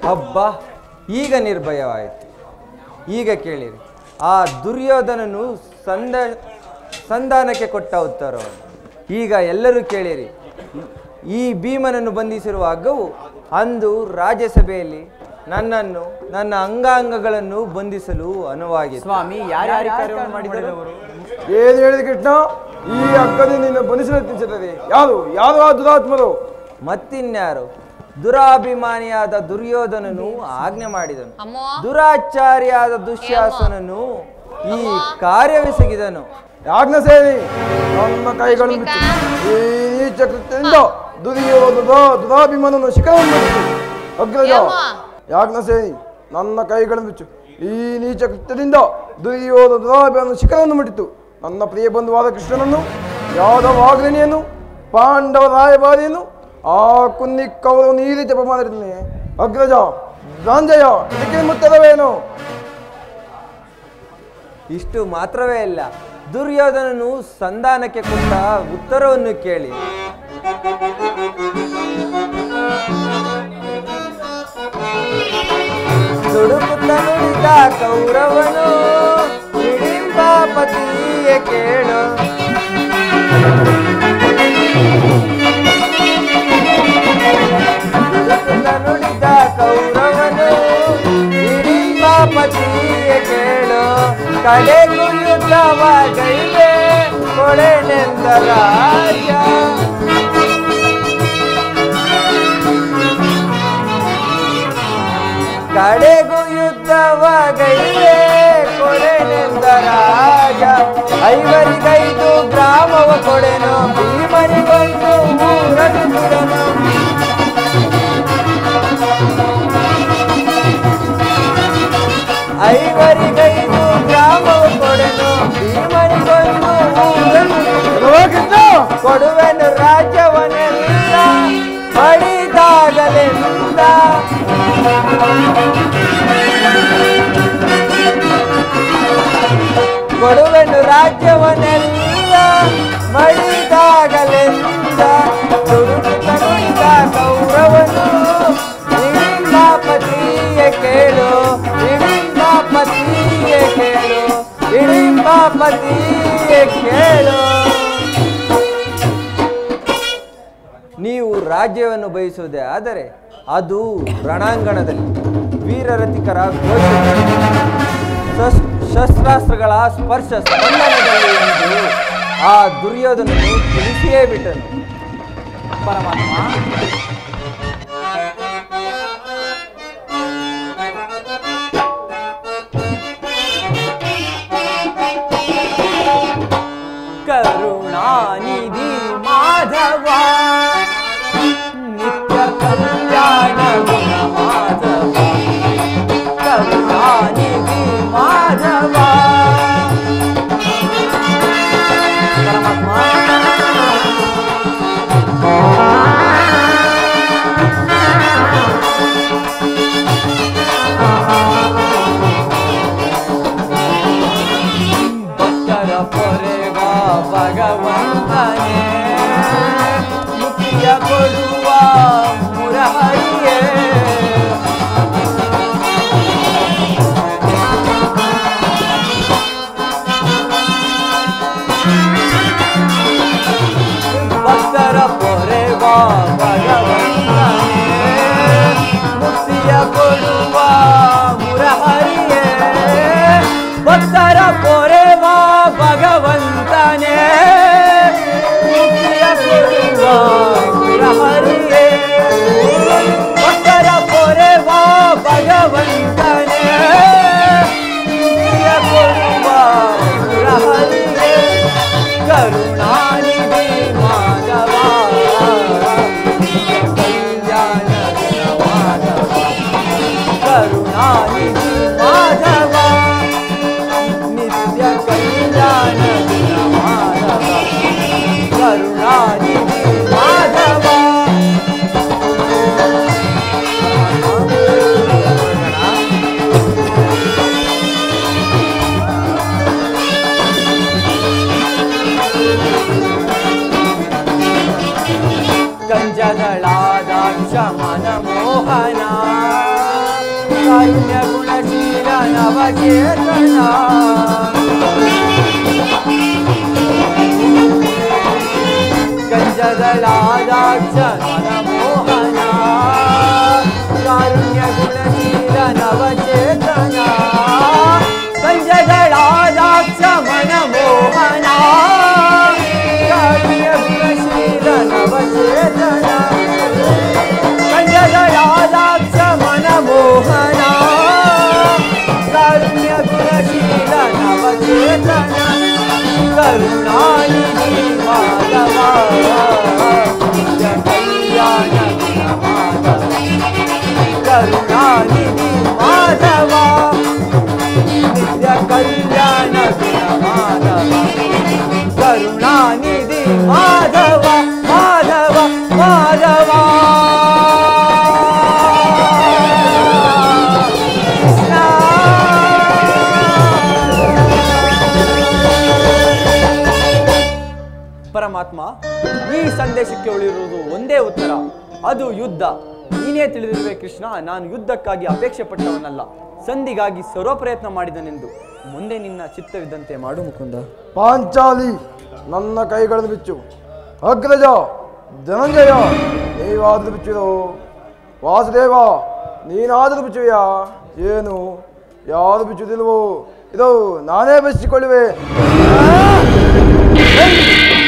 ಹಬ್ಬ, ಈಗ ನಿರ್ಭಯವಾಯಿತು. ಈಗ ಕೇಳಿರಿ, ಆ ದುರ್ಯೋಧನನು ಸಂಧಾನಕ್ಕೆ ಕೊಟ್ಟ ಉತ್ತರವನ್ನು ಈಗ ಎಲ್ಲರೂ ಕೇಳಿರಿ. ಈ ಭೀಮನನ್ನು ಬಂಧಿಸಿರುವ ಹಗ್ಗವು ಅಂದು ರಾಜ್ಯಸಭೆಯಲ್ಲಿ ನನ್ನನ್ನು, ನನ್ನ ಅಂಗಾಂಗಗಳನ್ನು ಬಂಧಿಸಲು ಅನುವಾಗಿದೆ. ಸ್ವಾಮಿ, ಯಾರ್ಯಾರು ಕಾರ್ಯವನ್ನು ಮಾಡಿದರು? ಏನು ಹೇಳಿದ ಕೃಷ್ಣ? ಈ ಹಗ್ಗದಿಂದ ನಿನ್ನ ಬಂಧಿಸಲು ತಿಳಿಸುತ್ತದೆ ಯಾರು ಆ ದುರಾತ್ಮರು? ಮತ್ತಿನ್ಯಾರು? ದುರಾಭಿಮಾನಿಯಾದ ದುರ್ಯೋಧನನು ಆಜ್ಞೆ ಮಾಡಿದನು. ದುರಾಚಾರಿಯಾದ ದುಶ್ಯಾಸನನು ಈ ಕಾರ್ಯವೆಸಗಿದನು. ಯಾಜ್ಞಸೇನಿ, ನನ್ನ ಕೈಗಳನ್ನು ಬಿಟ್ಟು ಈ ನೀಚ ಕೃತ್ಯದಿಂದ ದುರಾಭಿಮಾನವನ್ನು ಶಿಖರವನ್ನು ಬಿಟ್ಟು. ಅಗ್ರಜ, ಯಾಜ್ಞಸೇನಿ, ನನ್ನ ಕೈಗಳನ್ನು ಬಿಚ್ಚು. ಈ ನೀಚ ಕೃತ್ಯದಿಂದ ದುರಾಭಿಮಾನ ಶಿಖರವನ್ನು ಮುಟ್ಟಿತು. ನನ್ನ ಪ್ರಿಯ ಬಂಧುವಾದ ಕೃಷ್ಣನನ್ನು, ಯಾದವಾಗ್ರಣಿಯನ್ನು, ಪಾಂಡವ ರಾಯಭಾರಿಯನ್ನು, ಆ ಕುನ್ನಿಕ್ಕವರನ್ನು ಈ ರೀತಿ ಅಪಮಾನಿಸಿದ್ದೇನೆ. ಅಗ್ರಜ, ಧನಂಜಯ, ಇದಕ್ಕೆ ಮುತ್ತರವೇನು? ಇಷ್ಟು ಮಾತ್ರವೇ ಅಲ್ಲ, ದುರ್ಯೋಧನನು ಸಂಧಾನಕ್ಕೆ ಕೊಟ್ಟ ಉತ್ತರವನ್ನು ಕೇಳಿ. ದುಡುಕುತ್ತ ನುಡಿದ ಕೌರವನು ಹಿಡಿಂಬಾಪತಿಯೇ ಕೇಳು. ನುಡಿದ ಕೌರವನು ಹಿಡಿಂಬಾಪತಿಯೇ ಕೇಳು. ಕಡೆಗೂ ಯುದ್ಧವಾಗೈದೆ ಕೊಡೆನೆಂದ ರಾಜ ಕಡೆಗೂ ಯುದ್ಧವಾಗೈತೆ ಕೊಡೆನೆಂದ ರಾಜ 5 ಗ್ರಾಮವ ಕೊಡೆನು ಭೀಮನಿಗೊಂದು ಊರನ್ನು ಬಿಡನು 5 ಗ್ರಾಮವ ಕೊಡೆನು ಭೀಮನಿಗೊಂದು ಊರನ್ನು ಕೊಡುವೆನು ರಾಜ್ಯವನ್ನೆಲ್ಲ ಪಡಿದಾಗಲೆಂದ ಕೊಡುವೆನು ರಾಜ್ಯವನ್ನೆಲ್ಲ ಮಡಿದಾಗಲೆಂದ ದುರುಳಿದ ಕೌರವನು ಹಿಡಿಂಬಾಪತಿಯೇ ಕೇಳು ಹಿಡಿಂಬಾಪತಿಯೇ ಕೇಳು ಹಿಡಿಂಬಾಪತಿಯೇ ಕೇಳು ನೀವು ರಾಜ್ಯವನ್ನು ಬಯಸುವುದೇ ಆದರೆ ಅದು ರಣಾಂಗಣದಲ್ಲಿ ವೀರರತಿಕರ ಶಸ್ತ್ರಾಸ್ತ್ರಗಳ ಸ್ಪರ್ಶ ಸ್ಪಂದನದಲ್ಲಿ ಎಂದು ಆ ದುರ್ಯೋಧನನು ತಿಳಿಸಿಯೇ ಬಿಟ್ಟನು. ಪರಮಾತ್ಮ ಕರುಣಾನಿಧಿ ಮಾಧವ ನಿತ್ಯ ಕಲ್ಯಾಣ ಗುಣ ಮಾಧವ ಕರುಣಾನಿಧಿ ಮಾಧವ ಭಕ್ತರ ಪೊರೆವ ಭಗವಂತನೇ ಮುಕ್ತಿಯ ಕೊಡುವ ಮುರಹರಿಯೇ ಭಕ್ತರ ಪೊರೆವ ಭಗವಂತನೇ ಮುಕ್ತಿಯ ಕೊಡುವ ಮುರಹರಿಯೇ ಭಕ್ತರ ಪೊರೆವ ಭಗವಂತನೇ ಮುಕ್ತಿಯ ಕೊಡುವ ಮುರಹರಿಯೇ ಭಕ್ತರ ಪೊರೆವ ಭಗವಂತನೇ ಮುಕ್ತಿಯ ಕೊಡುವ ಮುರಹರಿಯೇ ಕರುಣಾನಿಧಿ ಮಾಧವ ಕಲ್ಯಾಣ ಮಾಧವ ಕರುಣಾನಿಧಿ ಮಾಧವ ನಿತ್ಯ ಕಲ್ಯಾಣ ಮಾಧವ ಕರುಣಾನಿಧಿ ಮಾಧವ ಗಂಜಗಳಾದಾಕ್ಷ ಮನ ಮೋಹನ ಕಾರುಣ್ಯ ಗುಣಶೀಲ ನವಚೇತನ ಗಂಜಗಳಾದಾಕ್ಷ ಮನ ಮೋಹನ ಕಾರುಣ್ಯ ಗುಣಶೀಲ ನವಚೇತನ ಗಂಜಗಳಾದಾಕ್ಷ ಮನ ಮೋಹನ ಕಾರುಣ್ಯ ಗುಣಶೀಲ ನವಚೇತನ ಗಂಜಗಳಾದಾಕ್ಷ ಮನ ಮೋಹನ ಕಾರುಣ್ಯ ಗುಣಶೀಲ ನವಚೇತನ ಕರುಣಾನಿಧಿ ಮಾಧವ ನಿತ್ಯ ಕಲ್ಯಾಣ ಮಾಧವ ಕರುಣಾನಿಧಿ ಮಾಧವ ನಿತ್ಯ ಕಲ್ಯಾಣ ಮಾಧವ ಕರುಣಾನಿಧಿ ಮಾಧವ ಮಾಧವ ಮಾಧವ ಪರಮಾತ್ಮ ಈ ಸಂದೇಶಕ್ಕೆ ಉಳಿರುವುದು ಒಂದೇ ಉತ್ತರ, ಅದು ಯುದ್ಧ. ನೀನೇ ತಿಳಿದಿರುವೆ ಕೃಷ್ಣ, ನಾನು ಯುದ್ಧಕ್ಕಾಗಿ ಅಪೇಕ್ಷೆ ಪಟ್ಟವನಲ್ಲ, ಸಂಧಿಗಾಗಿ ಸರ್ವ ಪ್ರಯತ್ನ ಮಾಡಿದನೆಂದು. ಮುಂದೆ ನಿನ್ನ ಚಿತ್ತವಿದ್ದಂತೆ ಮಾಡು ಮುಕುಂದ. ಪಾಂಚಾಲಿ ನನ್ನ ಕೈಗಳನ್ನು ಬಿಚ್ಚು. ಅಗ್ರಜ ಧನಂಜಯ ನೀವಾದರೂ ಬಿಚ್ಚಿರೋ. ವಾಸುದೇವ ನೀನಾದರೂ ಬಿಚ್ಚುವೆಯಾ? ಏನು ಯಾರು ಬಿಚ್ಚುವುದಿಲ್ವೋ? ಇದು ನಾನೇ ಬೆಚ್ಚಿಕೊಳ್ಳುವೆ.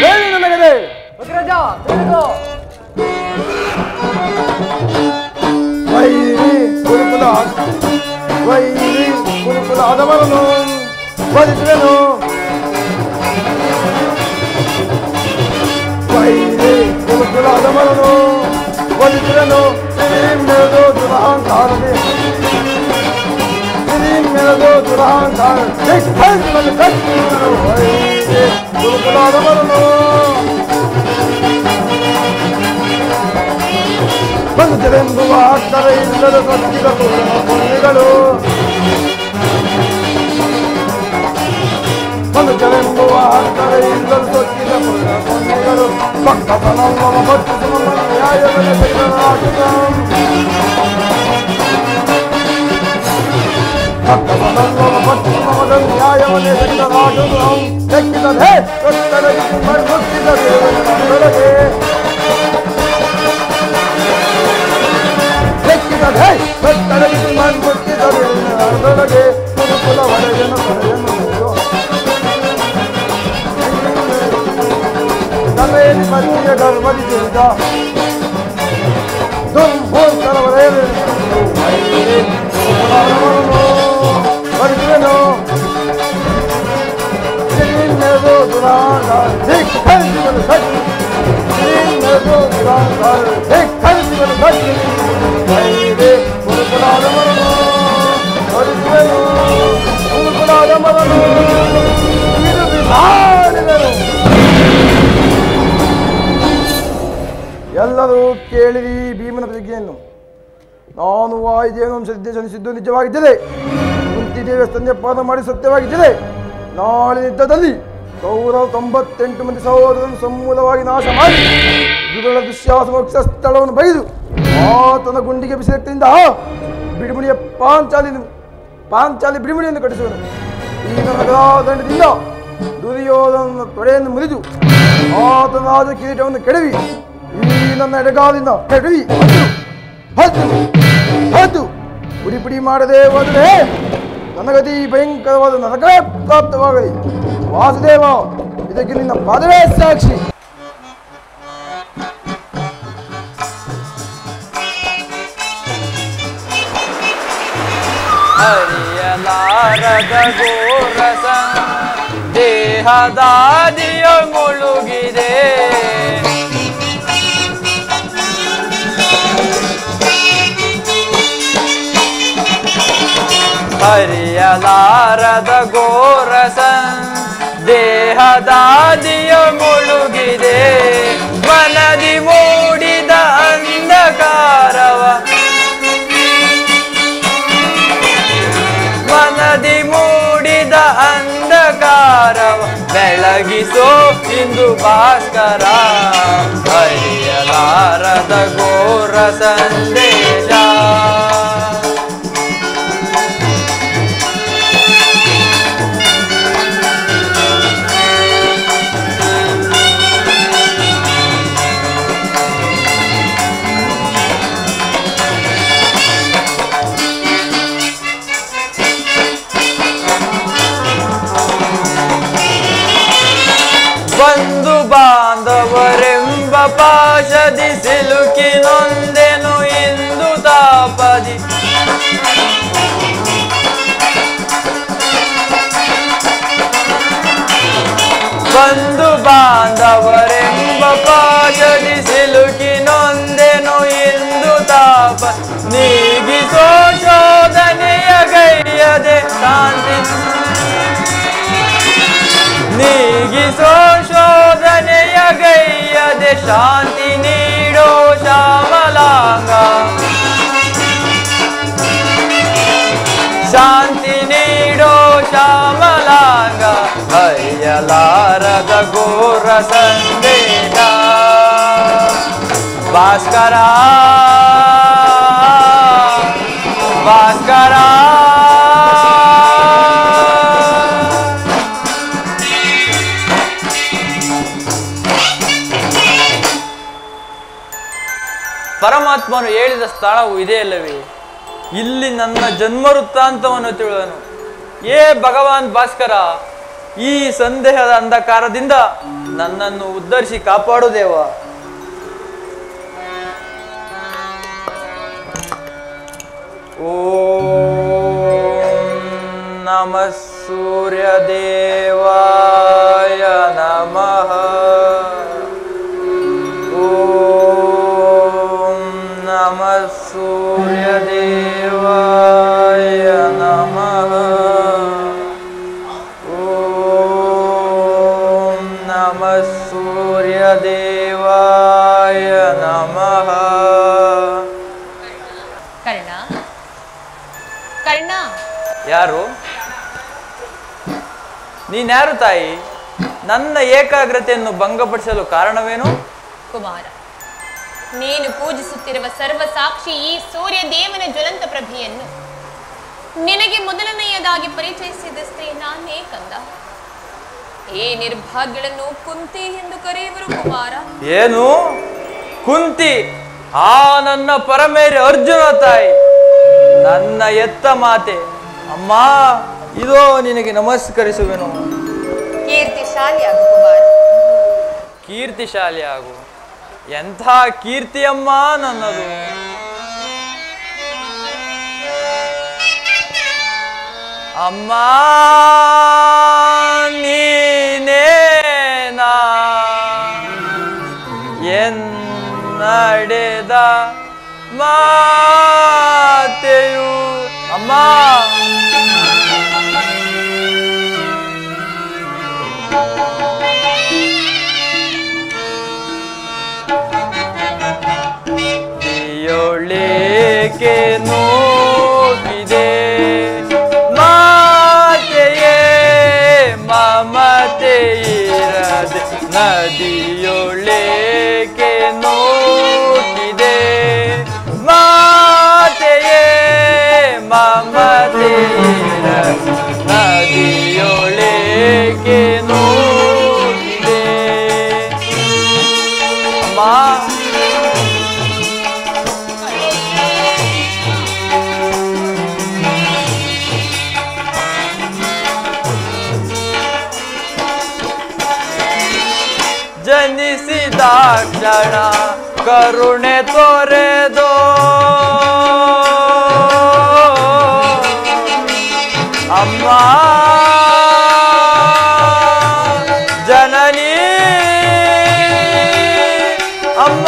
ಹೇಳಿ ನನಗದೆ ವೈರಿ ಗುರುಕುಲ ಆದವರನ್ನು ವಧಿಸುವೆನು. ವೈರಿ ಗುರುಕುಲ ಆದವರನ್ನು ವಧಿಸುವೆನು. ಮೆರೆದು ದುರಹಂಕಾರವೇ ಮೆರೆದು ದುರಹಂಕಾರ ವೈರಿ ಗುರುಕುಲ ಆದವರನ್ನು ಬಂದರೆಂಬುವ ಅಕ್ಕರೆ ಇಲ್ಲದ ಸತ್ತಿದ ಪುಣ್ಯಗಳು ಬಂದರೆಂಬುವ ಅಕ್ಕರೆ ಇಲ್ಲದ ಸತ್ತಿದ ಪುಣ್ಯಗಳು ಭಕ್ತನಲ್ಲವ ಭಕ್ತಿಸುವ ನ್ಯಾಯವನ್ನು ತೆಗೆದರಾಜುದಂ ಭಕ್ತನಲ್ಲವ ಭಕ್ತಿಸುವ ನ್ಯಾಯವನ್ನೇ ತೆಗೆದರಾಜುದಂ ತೆಕ್ಕಿದದೆ ಕೊಟ್ಟಡಗಿ ಮಣ್ಣುತ್ತಿದ ದೇವರೊಳಗೆ ಮಣ್ಣುತ್ತಿದೊಳಗೆ ಗುರುಕುಲ ಹೊಡೆಯನು ತಲೆಯಲ್ಲಿ ಮತ್ತಿಯ ಗರ್ಭದಿ ದುರಿದ ದುರ್ಭೋತ್ತರ ಬರೆಯುವೆನು. ಮೆರೆದು ದುರಾಂಕಾರ ಧಿಕ್ಕರಿಸಿದನು ಸತ್ಯ ಮೆರೆದು ದುರಾಂಕಾರ ಧಿಕ್ಕರಿಸಿದನು ಸತ್ಯ ವೈರಿ ಗುರುಕುಲಾದವರನ್ನು ಬರೆಯುವೆನು. ಗುರುಕುಲಾದವರನ್ನು ಬಿಸಾಡಿದನು. ಎಲ್ಲರೂ ಕೇಳಿರಿ ಭೀಮನ ಪ್ರತಿಜ್ಞೆಯನ್ನು. ನಾನು ವಾಯುದೇವನ ಸನ್ನಿಸಿದ್ದು ನಿಜವಾಗಿದ್ದರೆ, ಕುಂತಿದೇವಿಯ ಸ್ತನ್ಯಪಾನ ಮಾಡಿ ಸತ್ಯವಾಗಿದ್ದರೆ, ನಾಳೆ ಯುದ್ಧದಲ್ಲಿ ಕೌರವ 98 ಮಂದಿ ಸಹೋದರರನ್ನು ಸಮೂಲವಾಗಿ ನಾಶ ಮಾಡಿ ದುರುಳ ದುಶ್ಯಾಸ ಮೋಕ್ಷ ಸ್ಥಳವನ್ನು ಬೈದು ಆತನ ಗುಂಡಿಗೆ ಬಿಸಿಲಿಟ್ಟಿಂದ ಬಿಡಿಮುಡಿಯ ಪಾಂಚಾಲಿ ಬಿಡಿಮುಡಿಯನ್ನು ಕಟ್ಟಿಸುವನು. ಈ ನನ್ನ ಗದಾದಂಡದಿಂದ ದುರ್ಯೋಧನ ತೊಡೆಯನ್ನು ಮುರಿದು ಆತನ ರಾಜ ಕಿರೀಟವನ್ನು ಕೆಡವಿ ಈ ನನ್ನ ಎಡಗಾಲಿನ ಕೆಡವಿ ಹದ್ದು ಪುಡಿ ಪುಡಿ ಮಾಡದೆ ಹೋದರೆ ನನಗತಿ ಭಯಂಕರವಾದ ನರಕವೇ ಪ್ರಾಪ್ತವಾಗಲಿ. ವಾಸುದೇವ, ಇದಕ್ಕೆ ನಿನ್ನ ಪಾದವೇ ಸಾಕ್ಷಿ. ಹರಿಯಲಾರದ ಗೋರಸ ದೇಹದಾದಿಯ ಮುಳುಗಿದೆ. ಹರಿಯಲಾರದ ಗೋರಸ ದೇಹದಾದಿಯ ಮುಳುಗಿದೆ. ಮನದಿ ಮೂಡಿದ ಅಂಧಕಾರವ ಮನದಿ ಮೂಡಿದ ಅಂಧಕಾರವ ಬೆಳಗಿಸೋ ಇಂದು ಭಾಸ್ಕರ. ಹರಿಯಲಾರದ ಘೋರ ಸಂದೇಶ ಬಂಧು ಬಾಂಧವರೆಂಬ ಪಾಶದಿ ಸಿಲುಕಿ ನೊಂದೆನು ಇಂದು ತಾಪದಿ. ಬಂಧು ಬಾಂಧವರೆಂಬ ಪಾಶದಿ ಸಿಲುಕಿ ನೊಂದೆನು ಇಂದು ತಾಪ. ನೀಗಿಸೋ ಶೋಧನೆಯ ಗೈಯದೆ ಶಾಂತಿ ನೀಗಿಸೋ ಶೋಧನೆಯ ಗೈಯದೆ ಶಾಂತಿ ನೀಡೋ ಶ್ಯಾಮಲಾಂಗ. ಶಾಂತಿ ನೀಡೋ ಶ್ಯಾಮಲಾಂಗ. ಹರಿಯಲಾರದ ಘೋರ ಸಂದೇಶ ಭಾಸ್ಕರ ಭಾಸ್ಕರ. ಪರಮಾತ್ಮನು ಹೇಳಿದ ಸ್ಥಳವು ಇದೆಯಲ್ಲವೇ? ಇಲ್ಲಿ ನನ್ನ ಜನ್ಮ ವೃತ್ತಾಂತವನ್ನು ತಿಳಿದನು. ಏ ಭಗವಾನ್ ಭಾಸ್ಕರ, ಈ ಸಂದೇಹದ ಅಂಧಕಾರದಿಂದ ನನ್ನನ್ನು ಉದ್ಧರಿಸಿ ಕಾಪಾಡು ದೇವ. ಓಂ ನಮಃ ಸೂರ್ಯದೇವಾಯ ನಮಃ. ಓಂ ನಮಃ ಸೂರ್ಯದೇವಾಯ ನಮಃ. ಓಂ ನಮಃ ಸೂರ್ಯದೇವಾಯ ನಮಃ. ಕರ್ಣ, ಕರ್ಣ, ಯಾರು ನೀನ್ಯಾರು ತಾಯಿ? ನನ್ನ ಏಕಾಗ್ರತೆಯನ್ನು ಭಂಗಪಡಿಸಲು ಕಾರಣವೇನು? ಕುಮಾರ, ನೀನು ಪೂಜಿಸುತ್ತಿರುವ ಸರ್ವ ಸಾಕ್ಷಿ ಈ ಸೂರ್ಯ ದೇವನ ಜ್ವಲಂತ ಪ್ರಭೆಯನ್ನು ನಿನಗೆ ಮೊದಲನೆಯದಾಗಿ ಪರಿಚಯಿಸಿದ ಸ್ತ್ರೀ ನಾನೇ ಕಂದ. ಈ ನಿರ್ಭಾಗ್ಯಗಳನ್ನು ಕುಂತಿ ಎಂದು ಕರೆಯುವರು ಕುಮಾರ. ಏನು ಕುಂತಿ? ಆ ನನ್ನ ಪರಮೇರೆ ಅರ್ಜುನ ತಾಯಿ, ನನ್ನ ಎತ್ತ ಮಾತೆ. ಅಮ್ಮ, ಇದೋ ನಿನಗೆ ನಮಸ್ಕರಿಸುವೆನು. ಕೀರ್ತಿಶಾಲಿ ಆಗು ಕುಮಾರ. ಕೀರ್ತಿಶಾಲಿ ಆಗು. ಎಂಥ ಕೀರ್ತಿಯಮ್ಮ ನನ್ನದು. ಅಮ್ಮ ನೀನೇನಾ ಎನ್ನಡೆದ ಮಾತೆಯು. ಅಮ್ಮ ಯೋಳೇಕೆ ನೋಕಿದೆ ಮಾತೆಯೇ ಮಮತೆ ಇರದೆ. ನದಿಯೊಳೇಕೆ ನೋಕಿದೆ ಮಾತೆಯೇ ಮಮತೆ ಇರದೆ. ನದಿಯೊಳೇಕೆ ನೋಕಿದೆ. ಅಮ್ಮ ಜನಿಸಿದ ಕ್ಷಣ ಕರುಣೆ ತೋರೆದೋ ಅಮ್ಮ ಜನನಿ. ಅಮ್ಮ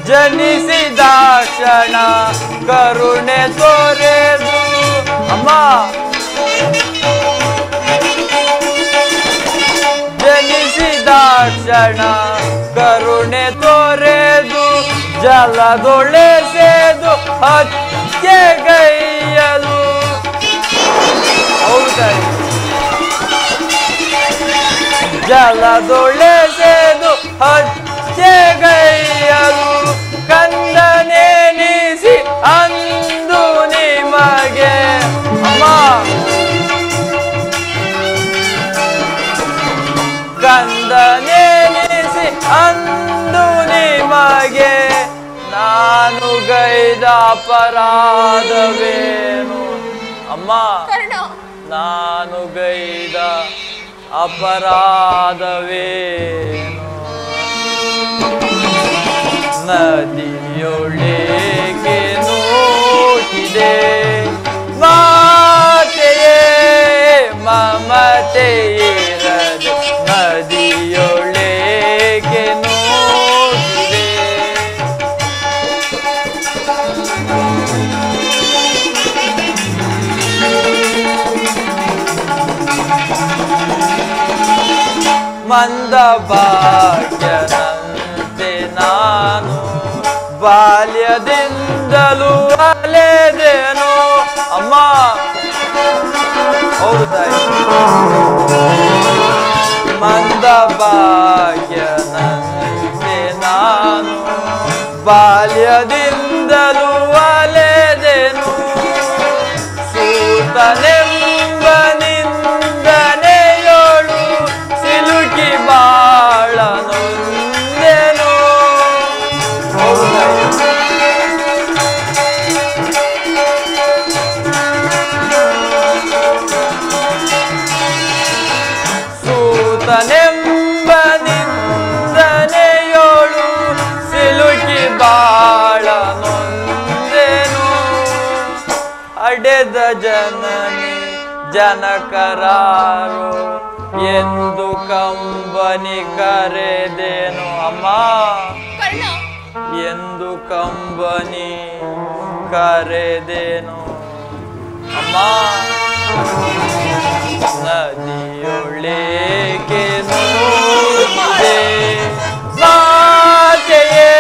ಜನಿಸಿದ ಕ್ಷಣ ಕರುಣೆ ತೋರೆದು. ಅಮ್ಮ ಜನಿಸಿದ ಕ್ಷಣ ಕರುಣೆ ತೋರೆದು. ಜಲದೊಳೆಸೆದು ಹತ್ಯೆಗೈಯಲು. ಹೌದಾ? ಜಲದೊಳೆಸೆದು ಹತ್ಯೆಗೈಯಲು. ಕಂದನೆನಿಸಿ ಅಂದು ನಿಮಗೆ. ಅಮ್ಮ ಕಂದನೆನಿಸಿ ಅಂದು ನಿಮಗೆ ನಾನು ಗೈದ ಅಪರಾಧವೇನು? ಅಮ್ಮ ನಾನು ಗೈದ ಅಪರಾಧವೇನು? ನದಿಯೊಳಗೆ ನೋಕಿದೆ ಮಾತೆಯೇ ಮಮತೆ ಇರದೆ. ನದಿಯೊಳಗೆ ನೋಕಿದೆ. ಮಂದ ಭಾಗ್ಯನಂತೆ ನಾನು ಬಾಲ್ಯದಿಂದಲೂ ಅಲೆದೇನೋ. ಅಮ್ಮ ಹೌದು ತಾಯಿ. ಮಂದ ಭಾಗ್ಯನಂತೆ ನಾನು ಬಾಲ್ಯದಿಂದಲೂ ಅಲೆದೇನು. ಸೂತನೆಂಬ ನಿಂದನೆಯೋಳು ಸಿಲುಕಿ ಬಾಳ ನೊಂದೆನು. ಜನನಿ ಜನಕರಾರು ಎಂದು ಕಂಬನಿ ಕರೆದೇನು ಅಮ್ಮ ಎಂದು ಕಂಬನಿ ಕರೆದೇನು ಅಮ್ಮ ನದಿಯೊಳಗೆ ನೂರಿದೆ ಮಾತೆಯೇ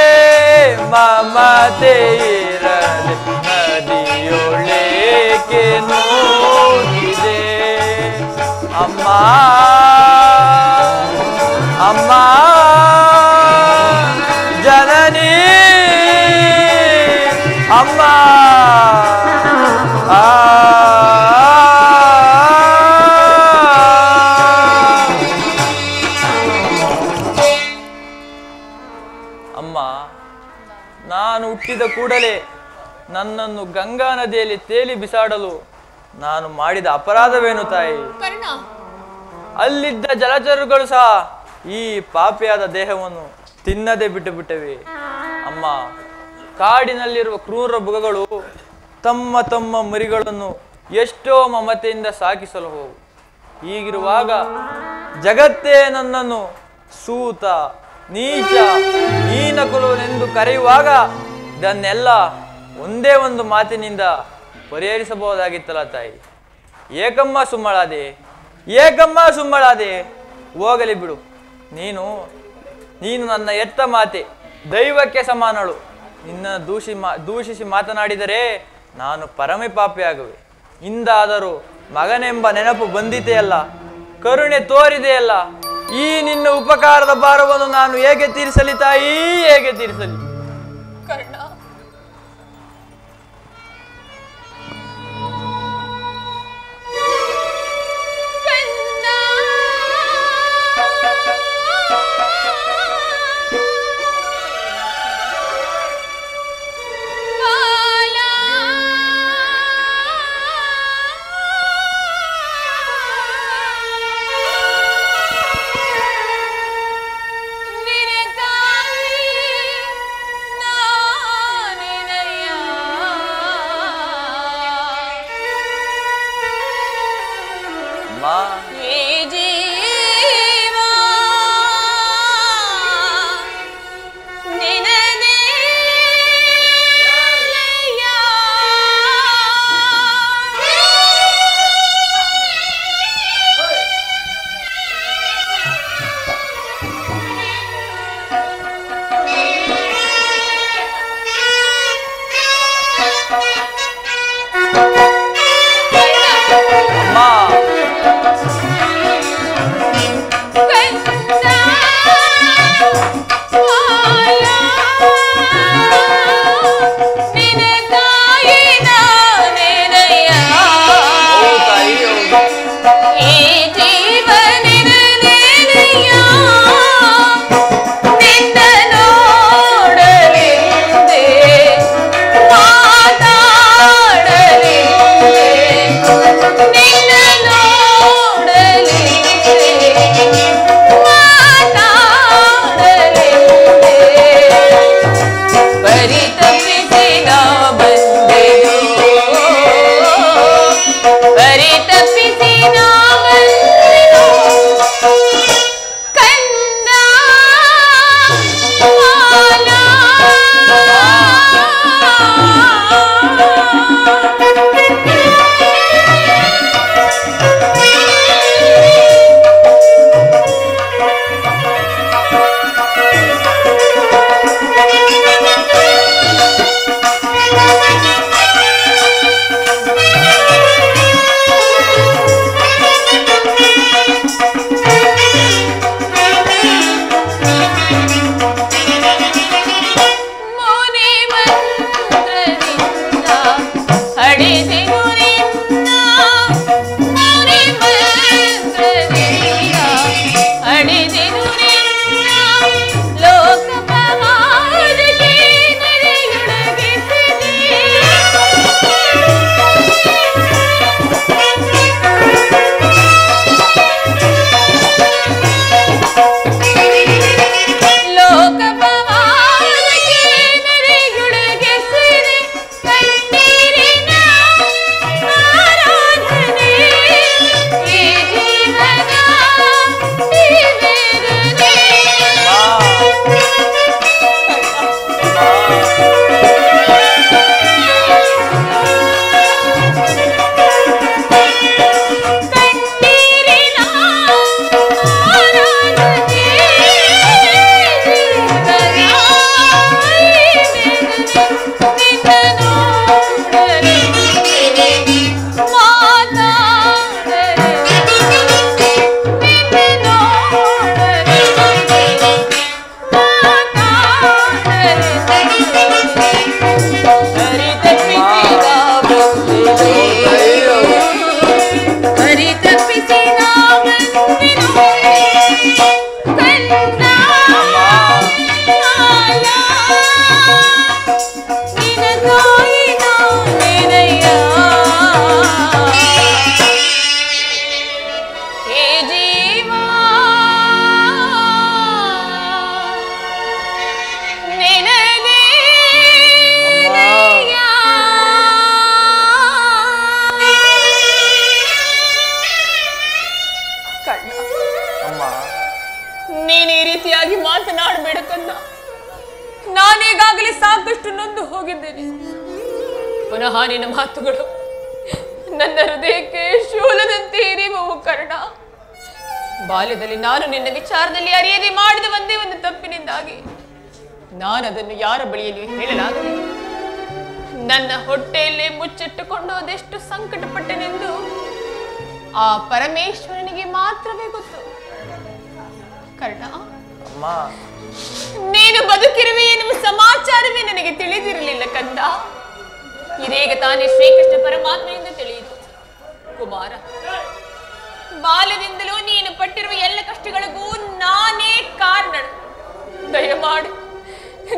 ಮಮತೆ ಇರಲಿ ನದಿಯೊಳಗೆ ನೂರಿದೆ ಅಮ್ಮ ಅಮ್ಮ ಜನನಿ ಅಮ್ಮ ಅಮ್ಮ ನಾನು ಹುಟ್ಟಿದ ಕೂಡಲೇ ನನ್ನನ್ನು ಗಂಗಾ ನದಿಯಲ್ಲಿ ತೇಲಿ ಬಿಸಾಡಲು ನಾನು ಮಾಡಿದ ಅಪರಾಧವೇನು ತಾಯಿ? ಅಲ್ಲಿದ್ದ ಜಲಚರಗಳು ಸಹ ಈ ಪಾಪಿಯಾದ ದೇಹವನ್ನು ತಿನ್ನದೆ ಬಿಟ್ಟು ಬಿಟ್ಟವೆ ಅಮ್ಮ. ಕಾಡಿನಲ್ಲಿರುವ ಕ್ರೂರ ಮೃಗಗಳು ತಮ್ಮ ತಮ್ಮ ಮರಿಗಳನ್ನು ಎಷ್ಟೋ ಮಮತೆಯಿಂದ ಸಾಕಿಸಲು ಹೋಗು. ಹೀಗಿರುವಾಗ ಜಗತ್ತೇ ನನ್ನನ್ನು ಸೂತ ನೀಚ ಹೀನಕುಲನೆಂದು ಕರೆಯುವಾಗ ಇದನ್ನೆಲ್ಲ ಒಂದೇ ಒಂದು ಮಾತಿನಿಂದ ಪರಿಹರಿಸಬಹುದಾಗಿತ್ತಲ್ಲ ತಾಯಿ. ಏಕಮ್ಮ ಸುಮ್ಮಳಾದೆ, ಏಕಮ್ಮ ಸುಮ್ಮಳಾದೆ. ಹೋಗಲಿ ಬಿಡು. ನೀನು ನನ್ನ ಎತ್ತ ಮಾತೆ, ದೈವಕ್ಕೆ ಸಮಾನಳು. ನಿನ್ನ ದೂಷಿಸಿ ಮಾತನಾಡಿದರೆ ನಾನು ಪರಮೆ ಪಾಪಿಯಾಗುವೆ. ಇಂದಾದರೂ ಮಗನೆಂಬ ನೆನಪು ಬಂದಿದೆಯಲ್ಲ, ಕರುಣೆ ತೋರಿದೆಯಲ್ಲ, ಈ ನಿನ್ನ ಉಪಕಾರದ ಭಾರವನ್ನು ನಾನು ಹೇಗೆ ತೀರಿಸಲಿ ತಾಯಿ, ಹೇಗೆ ತೀರಿಸಲಿ? ನಿನ್ನ ನಾನೀಗಾಗಲೇ ಸಾಕಷ್ಟು ನೊಂದು ಹೋಗಿದ್ದೇನೆ. ಪುನಃ ನಿನ್ನ ಮಾತುಗಳು ನನ್ನ ಹೃದಯಕ್ಕೆ ಶೂಲದಂತೆ ಇರಿಯುವವು ಕರ್ಣ. ಬಾಲ್ಯದಲ್ಲಿ ನಾನು ನಿನ್ನ ವಿಚಾರದಲ್ಲಿ ಅರಿಯದೆ ಮಾಡಿದ ಒಂದೇ ಒಂದು ತಪ್ಪಿನಿಂದಾಗಿ ನಾನು ಅದನ್ನು ಯಾರ ಬಳಿಯಲ್ಲಿಯೂ ಹೇಳಲಾಗಲಿಲ್ಲ. ನನ್ನ ಹೊಟ್ಟೆಯಲ್ಲೇ ಮುಚ್ಚಿಟ್ಟುಕೊಂಡು ಅದೆಷ್ಟು ಸಂಕಟಪಟ್ಟೆನೆಂದು ಆ ಪರಮೇಶ್ವರನಿಗೆ ಮಾತ್ರವೇ ಗೊತ್ತು. ಕರ್ಣ, ನೀನು ಬದುಕಿರುವೆ ಎನ್ನುವ ಸಮಾಚಾರವೇ ನನಗೆ ತಿಳಿದಿರಲಿಲ್ಲ ಕಂದ. ಇದೀಗ ತಾನೇ ಶ್ರೀಕೃಷ್ಣ ಪರಮಾತ್ಮನಿಂದ ತಿಳಿಯಿತು. ಕುಮಾರ, ಬಾಲ್ಯದಿಂದಲೂ ನೀನು ಪಟ್ಟಿರುವ ಎಲ್ಲ ಕಷ್ಟಗಳಿಗೂ ನಾನೇ ಕಾರಣಳು. ದಯಮಾಡಿ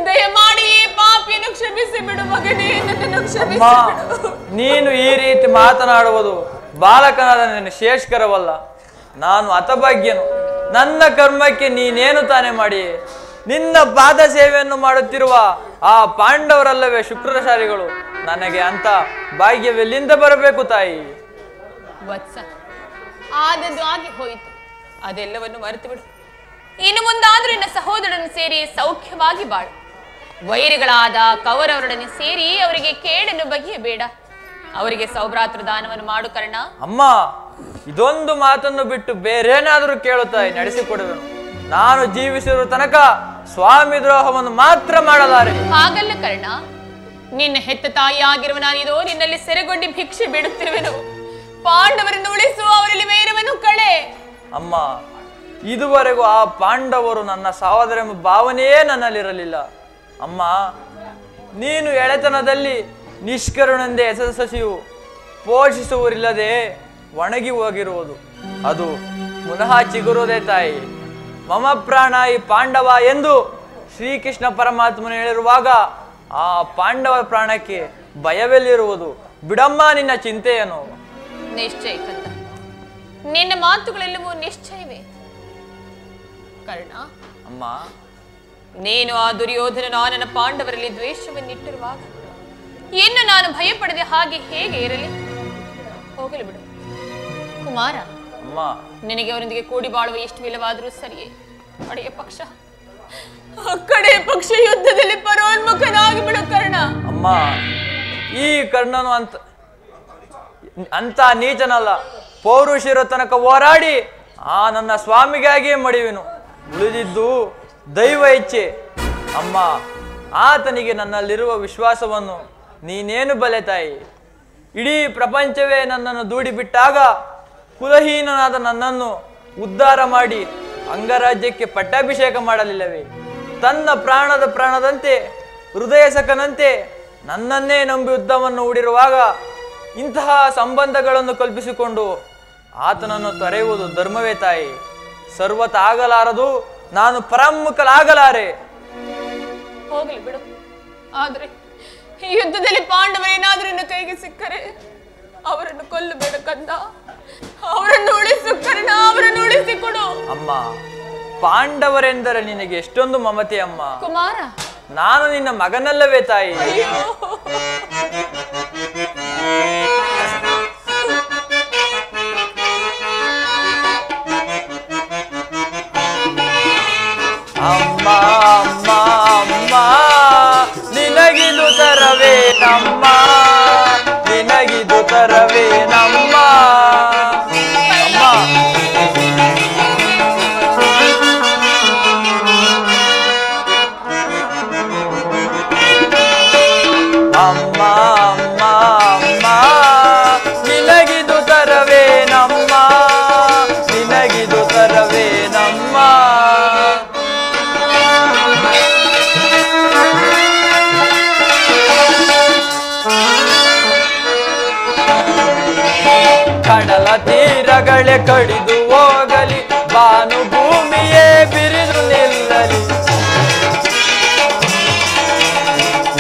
ದಯಮಾಡಿ ಈ ಪಾಪಿಯನ್ನು ಕ್ಷಮಿಸಿ ಬಿಡು ಮಗನೇ, ನನ್ನನ್ನು ಕ್ಷಮಿಸಿ ಬಿಡು. ನೀನು ಈ ರೀತಿ ಮಾತನಾಡುವುದು ಬಾಲಕನಾದ ನಿನ್ನ ಶೇಷಕರವಲ್ಲ. ನಾನು ಹತಭಾಗ್ಯನು. ನನ್ನ ಕರ್ಮಕ್ಕೆ ನೀನೇನು ತಾನೇ ಮಾಡಿ? ನಿನ್ನ ಪಾದ ಸೇವೆಯನ್ನು ಮಾಡುತ್ತಿರುವ ಆ ಪಾಂಡವರಲ್ಲವೇ ಶುಕ್ರಶಾಲಿಗಳು. ನನಗೆ ಅಂತ ಭಾಗ್ಯವೆಲ್ಲಿಂದ ಬರಬೇಕು ತಾಯಿ? ವತ್ಸ, ಆದದ್ದು ಆಗಿ ಹೋಯಿತು. ಅದೆಲ್ಲವನ್ನು ಮರೆತು ಬಿಡು. ಇನ್ನು ಮುಂದಾದ್ರೂ ನಿನ್ನ ಸಹೋದರನ್ನು ಸೇರಿ ಸೌಖ್ಯವಾಗಿ ಬಾಳು. ವೈರಿಗಳಾದ ಕೌರವರೊಡನೆ ಸೇರಿ ಅವರಿಗೆ ಕೇಡನ್ನು ಬಗೆಯಬೇಡ. ಅವರಿಗೆ ಸೌಭ್ರಾತೃ ದಾನವನ್ನು ಮಾಡು ಕರ್ಣ. ಅಮ್ಮ, ಇದೊಂದು ಮಾತನ್ನು ಬಿಟ್ಟು ಬೇರೇನಾದರೂ ಕೇಳುತ್ತಾಯಿ ನಡೆಸಿಕೊಡುವೆನು. ನಾನು ಜೀವಿಸಿರುವ ತನಕ ಸ್ವಾಮಿ ದ್ರೋಹವನ್ನು ಮಾತ್ರ ಮಾಡಲಾರೆ. ಹಾಗಲ್ಲ ಕರ್ಣ, ನಿನ್ನ ಹೆತ್ತ ತಾಯಿ ಆಗಿರುವ ನಾನಿದೋ ನಿನ್ನಲ್ಲಿ ಸೆರೆಗೊಂಡಿ ಭಿಕ್ಷೆ ಬಿಡುತ್ತಿರುವೆನು. ಪಾಂಡವರನ್ನು ಉಳಿಸು, ಅವರಲ್ಲಿ ವೈರವನ್ನು ಕಳೆ. ಅಮ್ಮ, ಇದುವರೆಗೂ ಆ ಪಾಂಡವರು ನನ್ನ ಸಹೋದರೆಂಬ ಭಾವನೆಯೇ ನನ್ನಲ್ಲಿರಲಿಲ್ಲ. ಅಮ್ಮ, ನೀನು ಎಳೆತನದಲ್ಲಿ ನಿಷ್ಕರುಣೆಂದೇ ಹೆಸರು ಸಸಿಯು ಪೋಷಿಸುವರಿಲ್ಲದೆ ಒಣಗಿ ಹೋಗಿರುವುದು. ಅದು ಪುನಃ ಚಿಗುರುವುದೇ ತಾಯಿ. ಮಮ ಪ್ರಾಣ ಈ ಪಾಂಡವ ಎಂದು ಶ್ರೀಕೃಷ್ಣ ಪರಮಾತ್ಮನು ಹೇಳಿರುವಾಗ ಆ ಪಾಂಡವ ಪ್ರಾಣಕ್ಕೆ ಭಯವೆಲ್ಲಿರುವುದು? ಬಿಡಮ್ಮ ನಿನ್ನ ಚಿಂತೆಯನ್ನು. ನಿಶ್ಚಯ ಕಂದ, ನಿನ್ನ ಮಾತುಗಳೆಲ್ಲವೂ ನಿಶ್ಚಯವೇ. ಕರ್ಣ, ಅಮ್ಮ, ನೀನು ಆ ದುರ್ಯೋಧನನು ನನ್ನ ಪಾಂಡವರಲ್ಲಿ ದ್ವೇಷವನ್ನಿಟ್ಟಿರುವಾಗ ಇನ್ನು ನಾನು ಭಯಪಡದೆ ಹಾಗೆ ಹೇಗೆ ಇರಲಿ? ಹೋಗಲಿ ಬಿಡು ಕುಮಾರ. ಅಮ್ಮ, ನಿನಗೆ ಅವರೊಂದಿಗೆ ಕೂಡಿ ಬಾಳುವ ಇಷ್ಟವಿಲ್ಲವಾದರೂ ಸರಿಯೇ. ಕಡೆಯ ಪಕ್ಷ ಯುದ್ಧದಲ್ಲಿ ಪರೋನ್ಮುಖನಾಗಿ ಬಿಡು ಕರ್ಣ. ಅಮ್ಮ, ಈ ಕರ್ಣನು ಅಂತ ನೀಚನಲ್ಲ. ಪೌರುಷಿರೋ ತನಕ ಹೋರಾಡಿ ಆ ನನ್ನ ಸ್ವಾಮಿಗಾಗಿಯೇ ಮಡಿವೆನು. ಉಳಿದಿದ್ದು ದೈವ ಇಚ್ಛೆ. ಅಮ್ಮ, ಆತನಿಗೆ ನನ್ನಲ್ಲಿರುವ ವಿಶ್ವಾಸವನ್ನು ನೀನೇನು ಬಲೆ ತಾಯಿ? ಇಡೀ ಪ್ರಪಂಚವೇ ನನ್ನನ್ನು ದೂಡಿ ಬಿಟ್ಟಾಗ ಕುಲಹೀನನಾದ ನನ್ನನ್ನು ಉದ್ಧಾರ ಮಾಡಿ ಅಂಗರಾಜ್ಯಕ್ಕೆ ಪಟ್ಟಾಭಿಷೇಕ ಮಾಡಲಿಲ್ಲವೇ? ತನ್ನ ಪ್ರಾಣದಂತೆ ಹೃದಯ ಸಖನಂತೆ ನನ್ನನ್ನೇ ನಂಬಿ ಯುದ್ಧವನ್ನು ಹೂಡಿರುವಾಗ ಇಂತಹ ಸಂಬಂಧಗಳನ್ನು ಕಲ್ಪಿಸಿಕೊಂಡು ಆತನನ್ನು ತೊರೆಯುವುದು ಧರ್ಮವೇ ತಾಯಿ? ಸರ್ವತ ಆಗಲಾರದು. ನಾನು ಪರಾಮುಖಲಾಗಲಾರೆ. ಹೋಗಲಿ ಬಿಡು. ಆದ್ರೆ ಈ ಯುದ್ಧದಲ್ಲಿ ಪಾಂಡವರೇನಾದ್ರೂ ನಿನ್ನ ಕೈಗೆ ಸಿಕ್ಕರೆ ಅವರನ್ನು ಕೊಲ್ಲಬೇಡ ಕಂದ. ಅವರನ್ನು ಉಳಿಸು ಕರ್ಣ, ಅವರನ್ನು ಉಳಿಸಿಕೊಡು. ಅಮ್ಮ, ಪಾಂಡವರೆಂದರೆ ನಿನಗೆ ಎಷ್ಟೊಂದು ಮಮತೆ ಅಮ್ಮ. ಕುಮಾರ, ನಾನು ನಿನ್ನ ಮಗನಲ್ಲವೇ ತಾಯಿ? ಅಮ್ಮ ಅಮ್ಮ ಅಮ್ಮ, ನಿನಗಿದು ತರವೇ ನಮ್ಮ, ನಿನಗಿದು ತರವೇ ನಮ್ಮ. ಅಮ್ಮ, ಅಮ್ಮ ಅಮ್ಮ ಅಮ್ಮ, ನಿನಗಿದು ತರವೇ ನಮ್ಮ, ನಿನಗಿದು ತರವೇ ನಮ್ಮ. ಕಡಲ ತೀರಗಳೇ ಕಡಿದು ಹೋಗಲಿ, ಬಾನು ಭೂಮಿಯೇ ಬಿರಿದು ನಿಲ್ಲಲಿ.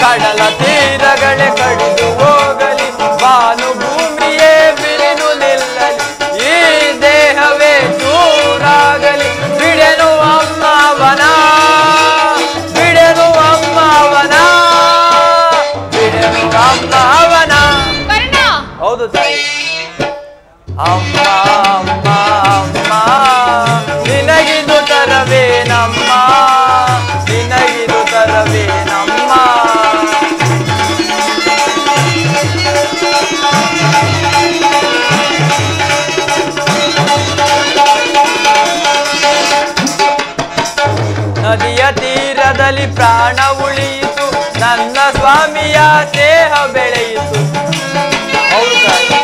ಕಡಲ ತೀರಗಳೇ ಕಡಿದು ಹೋಗಲಿ, ಬಾನು ಭೂಮಿಯೇ ಬಿರಿದು ನಿಲ್ಲಲಿ. ಈ ದೇಹವೇ ಚೂರಾಗಲಿ, ಬಿಡೆನು ಅಮ್ಮವನ, ಬಿಡೆನು ಅಮ್ಮವನ, ಬಿಡೆನು ಅಮ್ಮವನ. ಹೌದು ತಾಯಿ. ಅಮ್ಮ ಅಮ್ಮ ಅಮ್ಮ, ನಿನಗಿದು ತರವೇ ನಮ್ಮ, ನಿನಗಿದು ತರವೇ ತೀರದಲ್ಲಿ ಪ್ರಾಣ ಉಳಿಯಿತು, ನನ್ನ ಸ್ವಾಮಿಯ ಸ್ನೇಹ ಬೆಳೆಯಿತು. ಹೌದು ತಾಯಿ.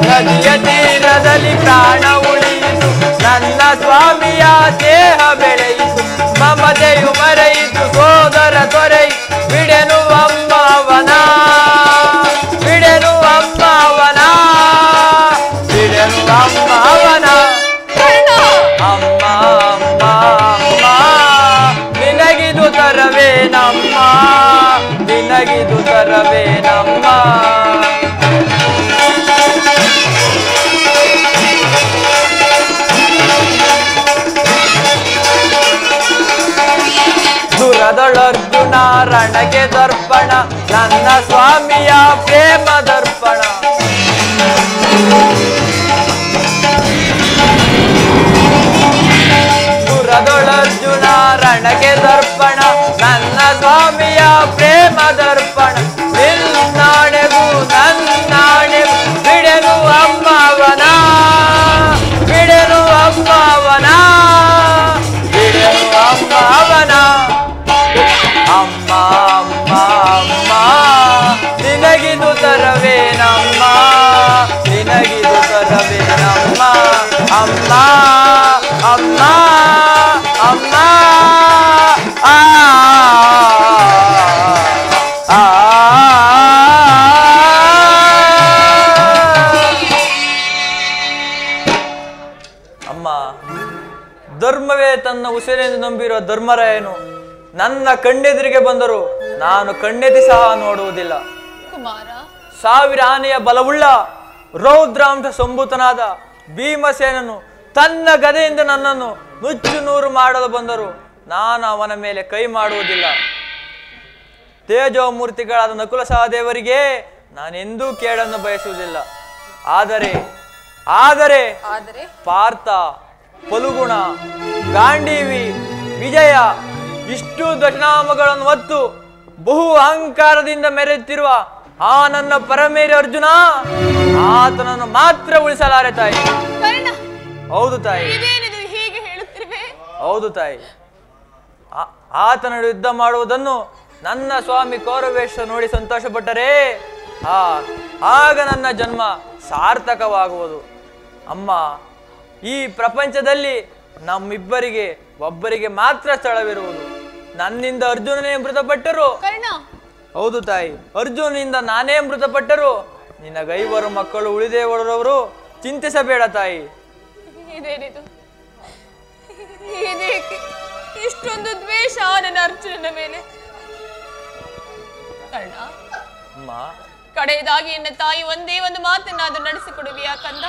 ನದಿಯ ತೀರದಲ್ಲಿ ಪ್ರಾಣ ಉಳಿಯಿತು, ನನ್ನ ಸ್ವಾಮಿಯ ಸ್ನೇಹ ಬೆಳೆಯಿತು. ಮಮತೆಯು ಮರೆಯಿತು, ಸೋದರ ತೊರೆಯಿತು, ಬಿಡೆನು ಅಮ್ಮ ಅವನ, ಬಿಡೆನು ಅಮ್ಮ ಅವನ, ಬಿಡೆನು ಅಮ್ಮ ಅವನ. ಅಮ್ಮ ಅಮ್ಮ ಅಮ್ಮ ನಿನಗಿದು ತರವೇನಮ್ಮ, ನಿನಗಿದು ತರವೇನಮ್ಮ. ದುರದೊಳರ್ಜುನ ರಣಗೆ ದರ್ಪಣ, ನನ್ನ ಸ್ವಾಮಿಯ ಪ್ರೇಮ ದರ್ಪಣ. ದುರದೊಳರ್ಜುನ ರಣಗೆ ದರ್ಪಣ, ನನ್ನ ಸ್ವಾಮಿಯ ಪ್ರೇಮ ದರ್ಪಣ. ನಿನ್ನಾಣೆಗೂ ನನ್ನಾಣೆಗೂ ಬಿಡೆನು ಅಮ್ಮವನ, ಬಿಡೆನು ಅಮ್ಮವನ, ಬಿಡೆನು ಅಮ್ಮವನ. ಅಮ್ಮ ಅಮ್ಮ ಅಮ್ಮ ನಿನಗಿದು ತರವೇನಮ್ಮ, ನಿನಗಿದು ತರವೇನಮ್ಮ. ಅಮ್ಮ ಅಮ್ಮ ಅಮ್ಮ ಆ ಅಮ್ಮ. ಧರ್ಮವೇ ತನ್ನ ಉಸಿರೆಂದು ನಂಬಿರುವ ಧರ್ಮರಾಯನು ನನ್ನ ಕಣ್ಣೆದುರಿಗೆ ಬಂದರು ನಾನು ಕಣ್ಣೆತ್ತಿ ಸಹ ನೋಡುವುದಿಲ್ಲ. ಕುಮಾರ, 1000 ಆನೆಯ ಬಲವುಳ್ಳ ರೌದ್ರಾಂಶ ಸಂಭೂತನಾದ ಭೀಮಸೇನನು ತನ್ನ ಗದೆಯಿಂದ ನನ್ನನ್ನು ನುಚ್ಚು ನೂರು ಮಾಡಲು ಬಂದರು ನಾನು ಅವನ ಮೇಲೆ ಕೈ ಮಾಡುವುದಿಲ್ಲ. ತೇಜೋಮೂರ್ತಿಗಳಾದ ನಕುಲ ಸಹದೇವರಿಗೆ ನಾನೆಂದೂ ಕೇಳನ್ನು ಬಯಸುವುದಿಲ್ಲ. ಆದರೆ ಆದರೆ ಪಾರ್ಥ, ಫಲುಗುಣ, ಗಾಂಡೀವಿ, ವಿಜಯ ಇಷ್ಟು ದಶನಾಮಗಳನ್ನು ಹೊತ್ತು ಬಹು ಅಹಂಕಾರದಿಂದ ಮೆರೆಯುತ್ತಿರುವ ಆ ನನ್ನ ಪರಮೇರಿ ಅರ್ಜುನ ಆತನನ್ನು ಮಾತ್ರ ಉಳಿಸಲಾರೆ ತಾಯಿ. ಹೌದು ತಾಯಿ, ಹೌದು ತಾಯಿ. ಆತನ ಯುದ್ಧ ಮಾಡುವುದನ್ನು ನನ್ನ ಸ್ವಾಮಿ ಕೌರವೇಶ್ವರ ನೋಡಿ ಸಂತೋಷಪಟ್ಟರೆ ಆಗ ನನ್ನ ಜನ್ಮ ಸಾರ್ಥಕವಾಗುವುದು. ಅಮ್ಮ, ಈ ಪ್ರಪಂಚದಲ್ಲಿ ನಮ್ಮಿಬ್ಬರಿಗೆ ಒಬ್ಬರಿಗೆ ಮಾತ್ರ ಸ್ಥಳವಿರುವುದು. ನನ್ನಿಂದ ಅರ್ಜುನನೇ ಮೃತಪಟ್ಟರು, ಹೌದು ತಾಯಿ, ಅರ್ಜುನನಿಂದ ನಾನೇ ಮೃತಪಟ್ಟರು ನಿನಗೈವರು ಮಕ್ಕಳು ಉಳಿದೇ ಉಳಿದವರು ಚಿಂತಿಸಬೇಡ ತಾಯಿ. ಇದೇನಿದು? ಇದೇಕೆ ಇಷ್ಟೊಂದು ದ್ವೇಷ ನನ್ನ ಅರ್ಜುನನ ಮೇಲೆ? ಕರ್ಣ, ಅಮ್ಮ, ಕಡೆಯದಾಗಿ ನನ್ನ ತಾಯಿ ಒಂದೇ ಒಂದು ಮಾತನ್ನಾದರೂ ನಡೆಸಿಕೊಡುವಿಯಾ ಕಂದ?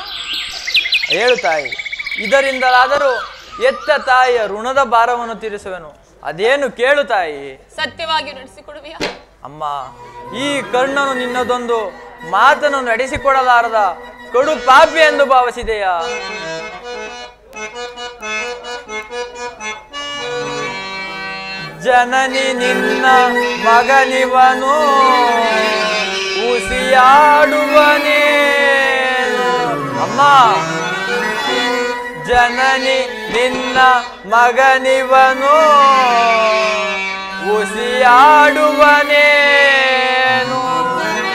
ಹೇಳು ತಾಯಿ, ಇದರಿಂದಲಾದರೂ ಎತ್ತ ತಾಯಿಯ ಋಣದ ಭಾರವನ್ನು ತೀರಿಸುವೆನು. ಅದೇನು ಕೇಳು ತಾಯಿ. ಸತ್ಯವಾಗಿ ನಡೆಸಿಕೊಡುವಿಯಾ? ಅಮ್ಮ, ಈ ಕರ್ಣನು ನಿನ್ನದೊಂದು ಮಾತನ್ನು ನಡೆಸಿಕೊಡಲಾರದ ಕಡು ಪಾಪಿ ಎಂದು ಭಾವಿಸಿದೆಯಾ? ಜನನಿ ನಿನ್ನ ಮಗನಿವನು ಉಸಿಯಾಡುವನೇನು. ಅಮ್ಮ, ಜನನಿ ನಿನ್ನ ಮಗನಿವನು ಉಸಿಯಾಡುವನೇನು.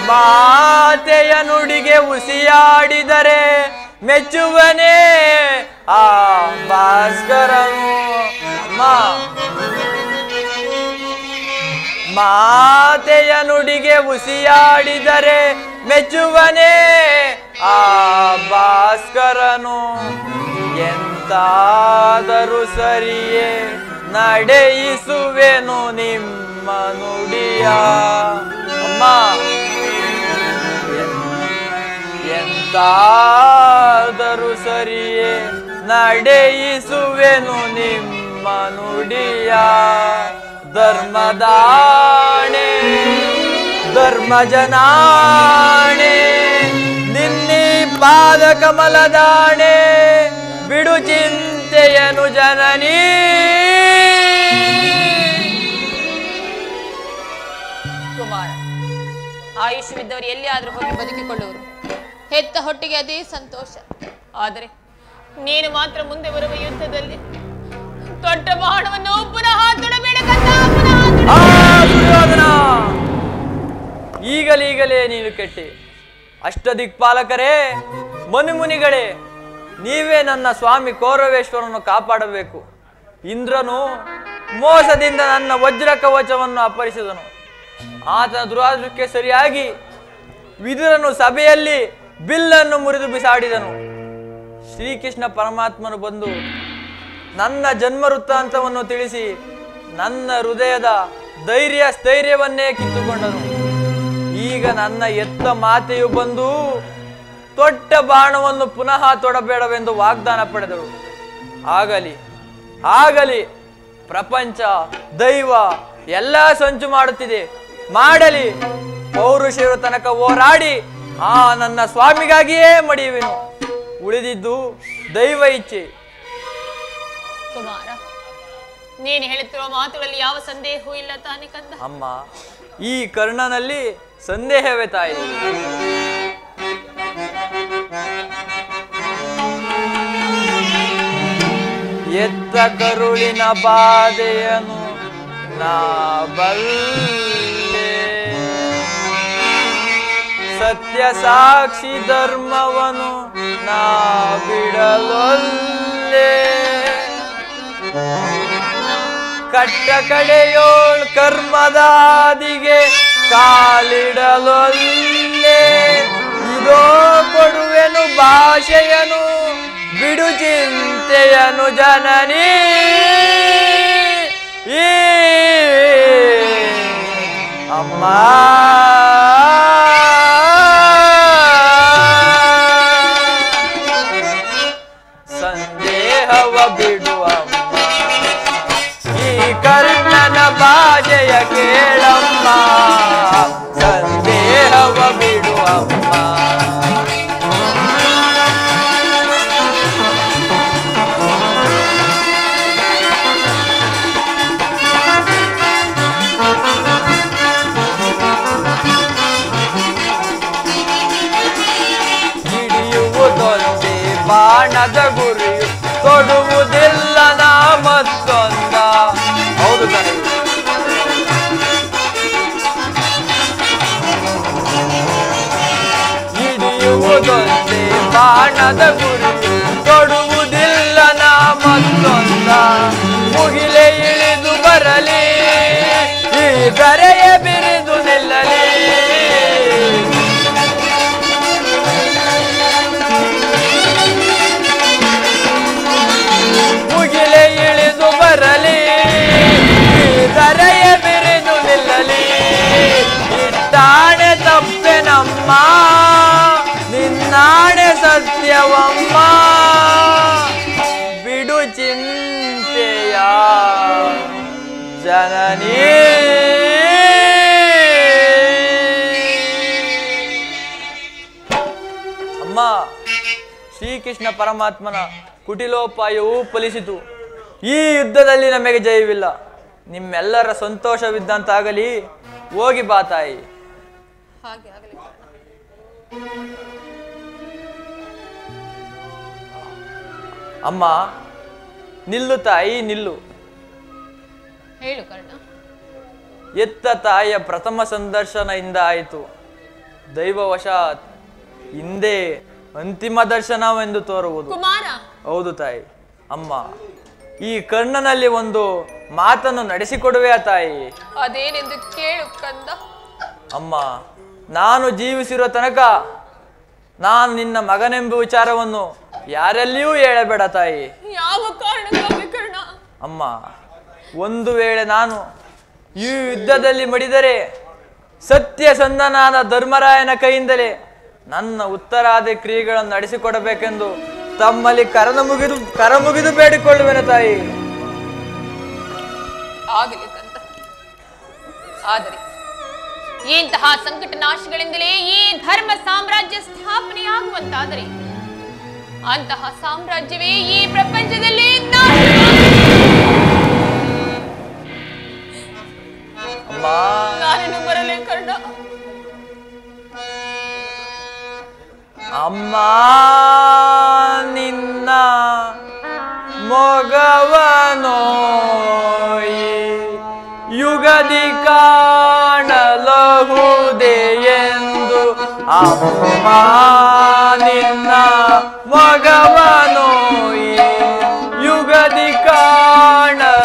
ಮಾತೆಯ ನುಡಿಗೆ ಉಸಿಯಾಡಿದರೆ ಮೆಚ್ಚುವನೇ ಆ ಭಾಸ್ಕರನು. ಅಮ್ಮ, ಮಾತೆಯ ನುಡಿಗೆ ಉಸಿಯಾಡಿದರೆ ಮೆಚ್ಚುವನೇ ಆ ಭಾಸ್ಕರನು. ಎಂತಾದರೂ ಸರಿಯೇ ನಡೆಯಿಸುವೆನು ನಿಮ್ಮ ನುಡಿಯ. ಅಮ್ಮ, ಎಂತಾದರೂ ಸರಿಯೇ ನಡೆಯಿಸುವೆನು ನಿಮ್ಮ ನುಡಿಯ. ಧರ್ಮದಾಣೆ ಧರ್ಮಜನಾಣೆ ನಿನ್ನಿ ಪಾದ ಕಮಲದಾಣೆ ಬಿಡು ಚಿಂತೆಯನು ಜನನೀ. ಕುಮಾರ, ಆಯುಷ್ಯವಿದ್ದವರು ಎಲ್ಲಿಯಾದರೂ ಹೋಗಿ ಬದುಕಿಕೊಳ್ಳುವರು. ಹೆತ್ತ ಹೊಟ್ಟಿಗೆ ಅದೇ ಸಂತೋಷ. ಆದರೆ ನೀನು ಮಾತ್ರ ಮುಂದೆ ಬರುವ ಯುದ್ಧದಲ್ಲಿ ದೊಡ್ಡ ಬಾಣವನ್ನು ಪುನಃ ತೊಡಬೇಡ ಕಂದ, ಪುನಃ ಆ ದುರ್ಯೋಧನ, ಈಗಲೀಗಲೇ ನೀನು ಕೆಟ್ಟಿ. ಅಷ್ಟದಿಕ್ಪಾಲಕರೇ, ಮನುಮುನಿಗಳೇ, ನೀವೇ ನನ್ನ ಸ್ವಾಮಿ ಕೌರವೇಶ್ವರನ್ನು ಕಾಪಾಡಬೇಕು. ಇಂದ್ರನು ಮೋಸದಿಂದ ನನ್ನ ವಜ್ರ ಕವಚವನ್ನು ಅಪಹರಿಸಿದನು. ಆತನ ದುರಾದೃಷ್ಟಕ್ಕೆ ಸರಿಯಾಗಿ ವಿದುರನು ಸಭೆಯಲ್ಲಿ ಬಿಲ್ಲನ್ನು ಮುರಿದು ಬಿಸಾಡಿದನು. ಶ್ರೀಕೃಷ್ಣ ಪರಮಾತ್ಮನು ಬಂದು ನನ್ನ ಜನ್ಮ ವೃತ್ತಾಂತವನ್ನು ತಿಳಿಸಿ ನನ್ನ ಹೃದಯದ ಸ್ಥೈರ್ಯವನ್ನೇ ಕಿತ್ತುಕೊಂಡನು. ಈಗ ನನ್ನ ಎತ್ತ ಮಾತೆಯು ಬಂದು ತೊಟ್ಟ ಬಾಣವನ್ನು ಪುನಃ ತೊಡಬೇಡವೆಂದು ವಾಗ್ದಾನ ಪಡೆದಳು. ಆಗಲಿ ಪ್ರಪಂಚ ದೈವ ಎಲ್ಲ ಸಂಚು ಮಾಡುತ್ತಿದೆ, ಮಾಡಲಿ. ಪೌರುಷರ ತನಕ ಹೋರಾಡಿ ಆ ನನ್ನ ಸ್ವಾಮಿಗಾಗಿಯೇ ಮಡಿಯುವೆನು. ಉಳಿದಿದ್ದು ದೈವ ಇಚ್ಛೆ. ಕುಮಾರ, ನೀನು ಹೇಳುತ್ತಿರುವ ಮಾತುಗಳಲ್ಲಿ ಯಾವ ಸಂದೇಹವೂ ಇಲ್ಲ ತಾನೇ ಕಂದ? ಅಮ್ಮ, ಈ ಕರ್ಣನಲ್ಲಿ ಸಂದೇಹವೇ ತಾಯಿ. ಎತ್ತ ಕರುಳಿನ ಬಾಧೆಯನು ನಾ ಬಲ್ಲೆ, ಸತ್ಯ ಸಾಕ್ಷಿ ಧರ್ಮವನು ನಾ ಬಿಡಲೊಲ್ಲೆ, ಕಟ್ಟ ಕಡೆಯೋಳ್ ಕರ್ಮದಾದಿಗೆ ಕಾಲಿಡಲೊಲ್ಲೆ, ಇದೋ ಕೊಡುವೆನು ಭಾಷೆಯನು ಬಿಡು ಚಿಂತೆಯನು ಜನನಿ. ಅಮ್ಮ ಸಂದೇಹವ ಬಿಡು ಅಮ್ಮ, ಈ ಕರ್ಣನ ಭಾಷೆಯ ಕೇಳಮ್ಮ, ಸಂದೇಹವ ಬಿಡು ಅಮ್ಮ. ಬಾಣದ ಗುರಿಯು ತೊಡುವುದಿಲ್ಲ ನಾ ಮತ್ತೊಂದ. ಹೌದು ತಾನೆ, ಹಿಡಿಯುವುದೊಂದೇ ಬಾಣದ ಗುರಿಯು ತೊಡುವುದಿಲ್ಲ ನಾ ಮತ್ತೊಂದ. ಮುಗಿಲೆ ಇಳಿದು ಬರಲಿ, ಈ ಧರೆಯ ಬಿರಿದು ನಿಲ್ಲಲಿ, ಮುಗಿಲೆ ಇಳಿದು ಬರಲಿ, ಧರೆಯ ಬಿರಿದು ನಿಲ್ಲಲಿ. ಇಟ್ಟಾಣೆ ತಪ್ಪೆನಮ್ಮ, ನಿನ್ನಾಣೆ ಸತ್ಯವಮ್ಮ, ಬಿಡು ಚಿಂತೆಯ ಜನನಿ. ಅಮ್ಮ, ಶ್ರೀಕೃಷ್ಣ ಪರಮಾತ್ಮನ ಕುಟಿಲೋಪಾಯವೂ ಫಲಿಸಿತು. ಈ ಯುದ್ಧದಲ್ಲಿ ನಮಗೆ ಜಯವಿಲ್ಲ. ನಿಮ್ಮೆಲ್ಲರ ಸಂತೋಷವಿದ್ದಂತಾಗಲಿ. ಹೋಗಿ ಬಾ ತಾಯಿ. ಹಾಗೆ ಆಗಲಿ. ಅಮ್ಮ, ನಿಲ್ಲು ತಾಯಿ, ನಿಲ್ಲು. ಹೇಳು ಕರ್ಣ. ಎತ್ತ ತಾಯಿಯ ಪ್ರಥಮ ಸಂದರ್ಶನದಿಂದ ಆಯಿತು. ದೈವವಶಾತ್ ಹಿಂದೆ ಅಂತಿಮ ದರ್ಶನವೆಂದು ತೋರುವುದು. ಕುಮಾರ, ಹೌದು ತಾಯಿ. ಅಮ್ಮ, ಈ ಕರ್ಣನಲ್ಲಿ ಒಂದು ಮಾತನ್ನು ನಡೆಸಿಕೊಡುವೆಯಾ ತಾಯಿ? ಅದೇನೆಂದು ಕೇಳು ಕಂದ. ಅಮ್ಮ, ನಾನು ಜೀವಿಸಿರೋ ತನಕ ನಾನು ನಿನ್ನ ಮಗನೆಂಬ ವಿಚಾರವನ್ನು ಯಾರಲ್ಲಿಯೂ ಹೇಳಬೇಡ ತಾಯಿ. ಯಾವ ಕಾರಣಕ್ಕಾಗಿ ಕರ್ಣ? ಅಮ್ಮ, ಒಂದು ವೇಳೆ ನಾನು ಈ ಯುದ್ಧದಲ್ಲಿ ಮಡಿದರೆ ಸತ್ಯಸಂಧನಾದ ಧರ್ಮರಾಯನ ಕೈಯಿಂದಲೇ ನನ್ನ ಉತ್ತರಾದಿ ಕ್ರಿಯೆಗಳನ್ನು ನಡೆಸಿಕೊಡಬೇಕೆಂದು ತಮ್ಮಲ್ಲಿ ಕರಮುಗಿದು ಬೇಡಿಕೊಳ್ಳುವೆನು ತಾಯಿ. ಆಗಲಿ ಕಂದ. ಆದರೆ ಇಂತಹ ಸಂಕಟ ನಾಶಗಳಿಂದಲೇ ಈ ಧರ್ಮ ಸಾಮ್ರಾಜ್ಯ ಸ್ಥಾಪನೆಯಾಗುವಂತಾದರೆ ಅಂತಹ ಸಾಮ್ರಾಜ್ಯವೇ ಈ ಪ್ರಪಂಚದಲ್ಲಿ ನಾನೇನು ಬರಲೇ ಕರ್ಣ. ಅಮ್ಮ, ನಿನ್ನ ಮೊಗವನೋಯಿ ಯುಗದಿ ಕಾಣಲಹುದೆ ಎಂದು ಅಮ್ಮ ನಿನ್ನ ಮೊಗವನೋಯಿ ಯುಗದಿ ಕಾಣಲಹುದೆ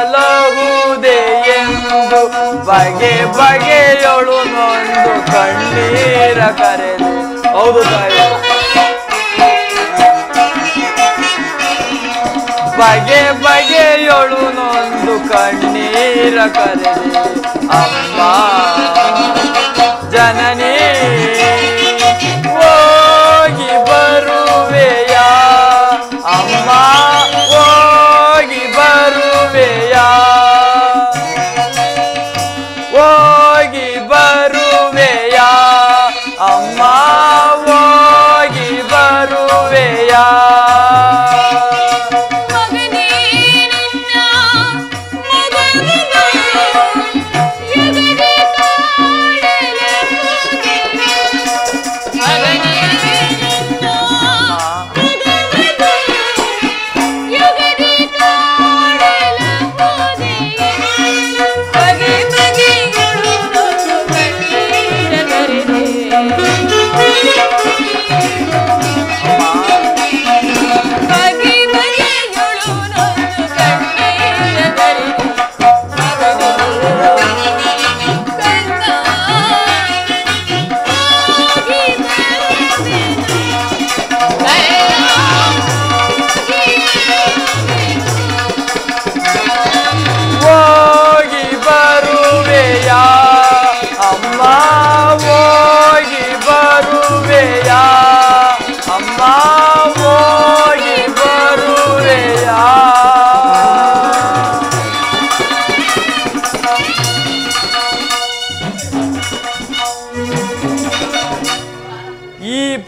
ಎಂದು ಬಗೆ ಬಗೆಯೊಳು ನೊಂದು ಕಣ್ಣೀರ ಕರೆದೆ. ಹೌದು ತಾಯಿ, ಬಗೆ ಬಗೆಯೊಳು ನೊಂದು ಕಣ್ಣೀರ ಕರೆದೆ. ಅಮ್ಮ ಜನನಿ ಹೋಗಿ ಬರುವೆಯ, ಅಮ್ಮ ಹೋಗಿ ಬರುವೆಯ, ಹೋಗಿ ಬರುವೆಯ, ಅಮ್ಮ ಹೋಗಿ ಬರುವೆಯ.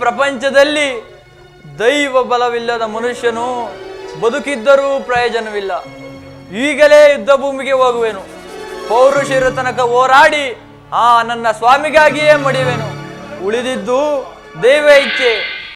ಪ್ರಪಂಚದಲ್ಲಿ ದೈವ ಬಲವಿಲ್ಲದ ಮನುಷ್ಯನು ಬದುಕಿದ್ದರೂ ಪ್ರಯೋಜನವಿಲ್ಲ. ಈಗಲೇ ಯುದ್ಧ ಭೂಮಿಗೆ ಹೋಗುವೆನು, ಪೌರುಷರ ತನಕ ಹೋರಾಡಿ ನನ್ನ ಸ್ವಾಮಿಗಾಗಿಯೇ ಮಡಿವೆನು. ಉಳಿದಿದ್ದು ದೈವ ಇಚ್ಛೆ.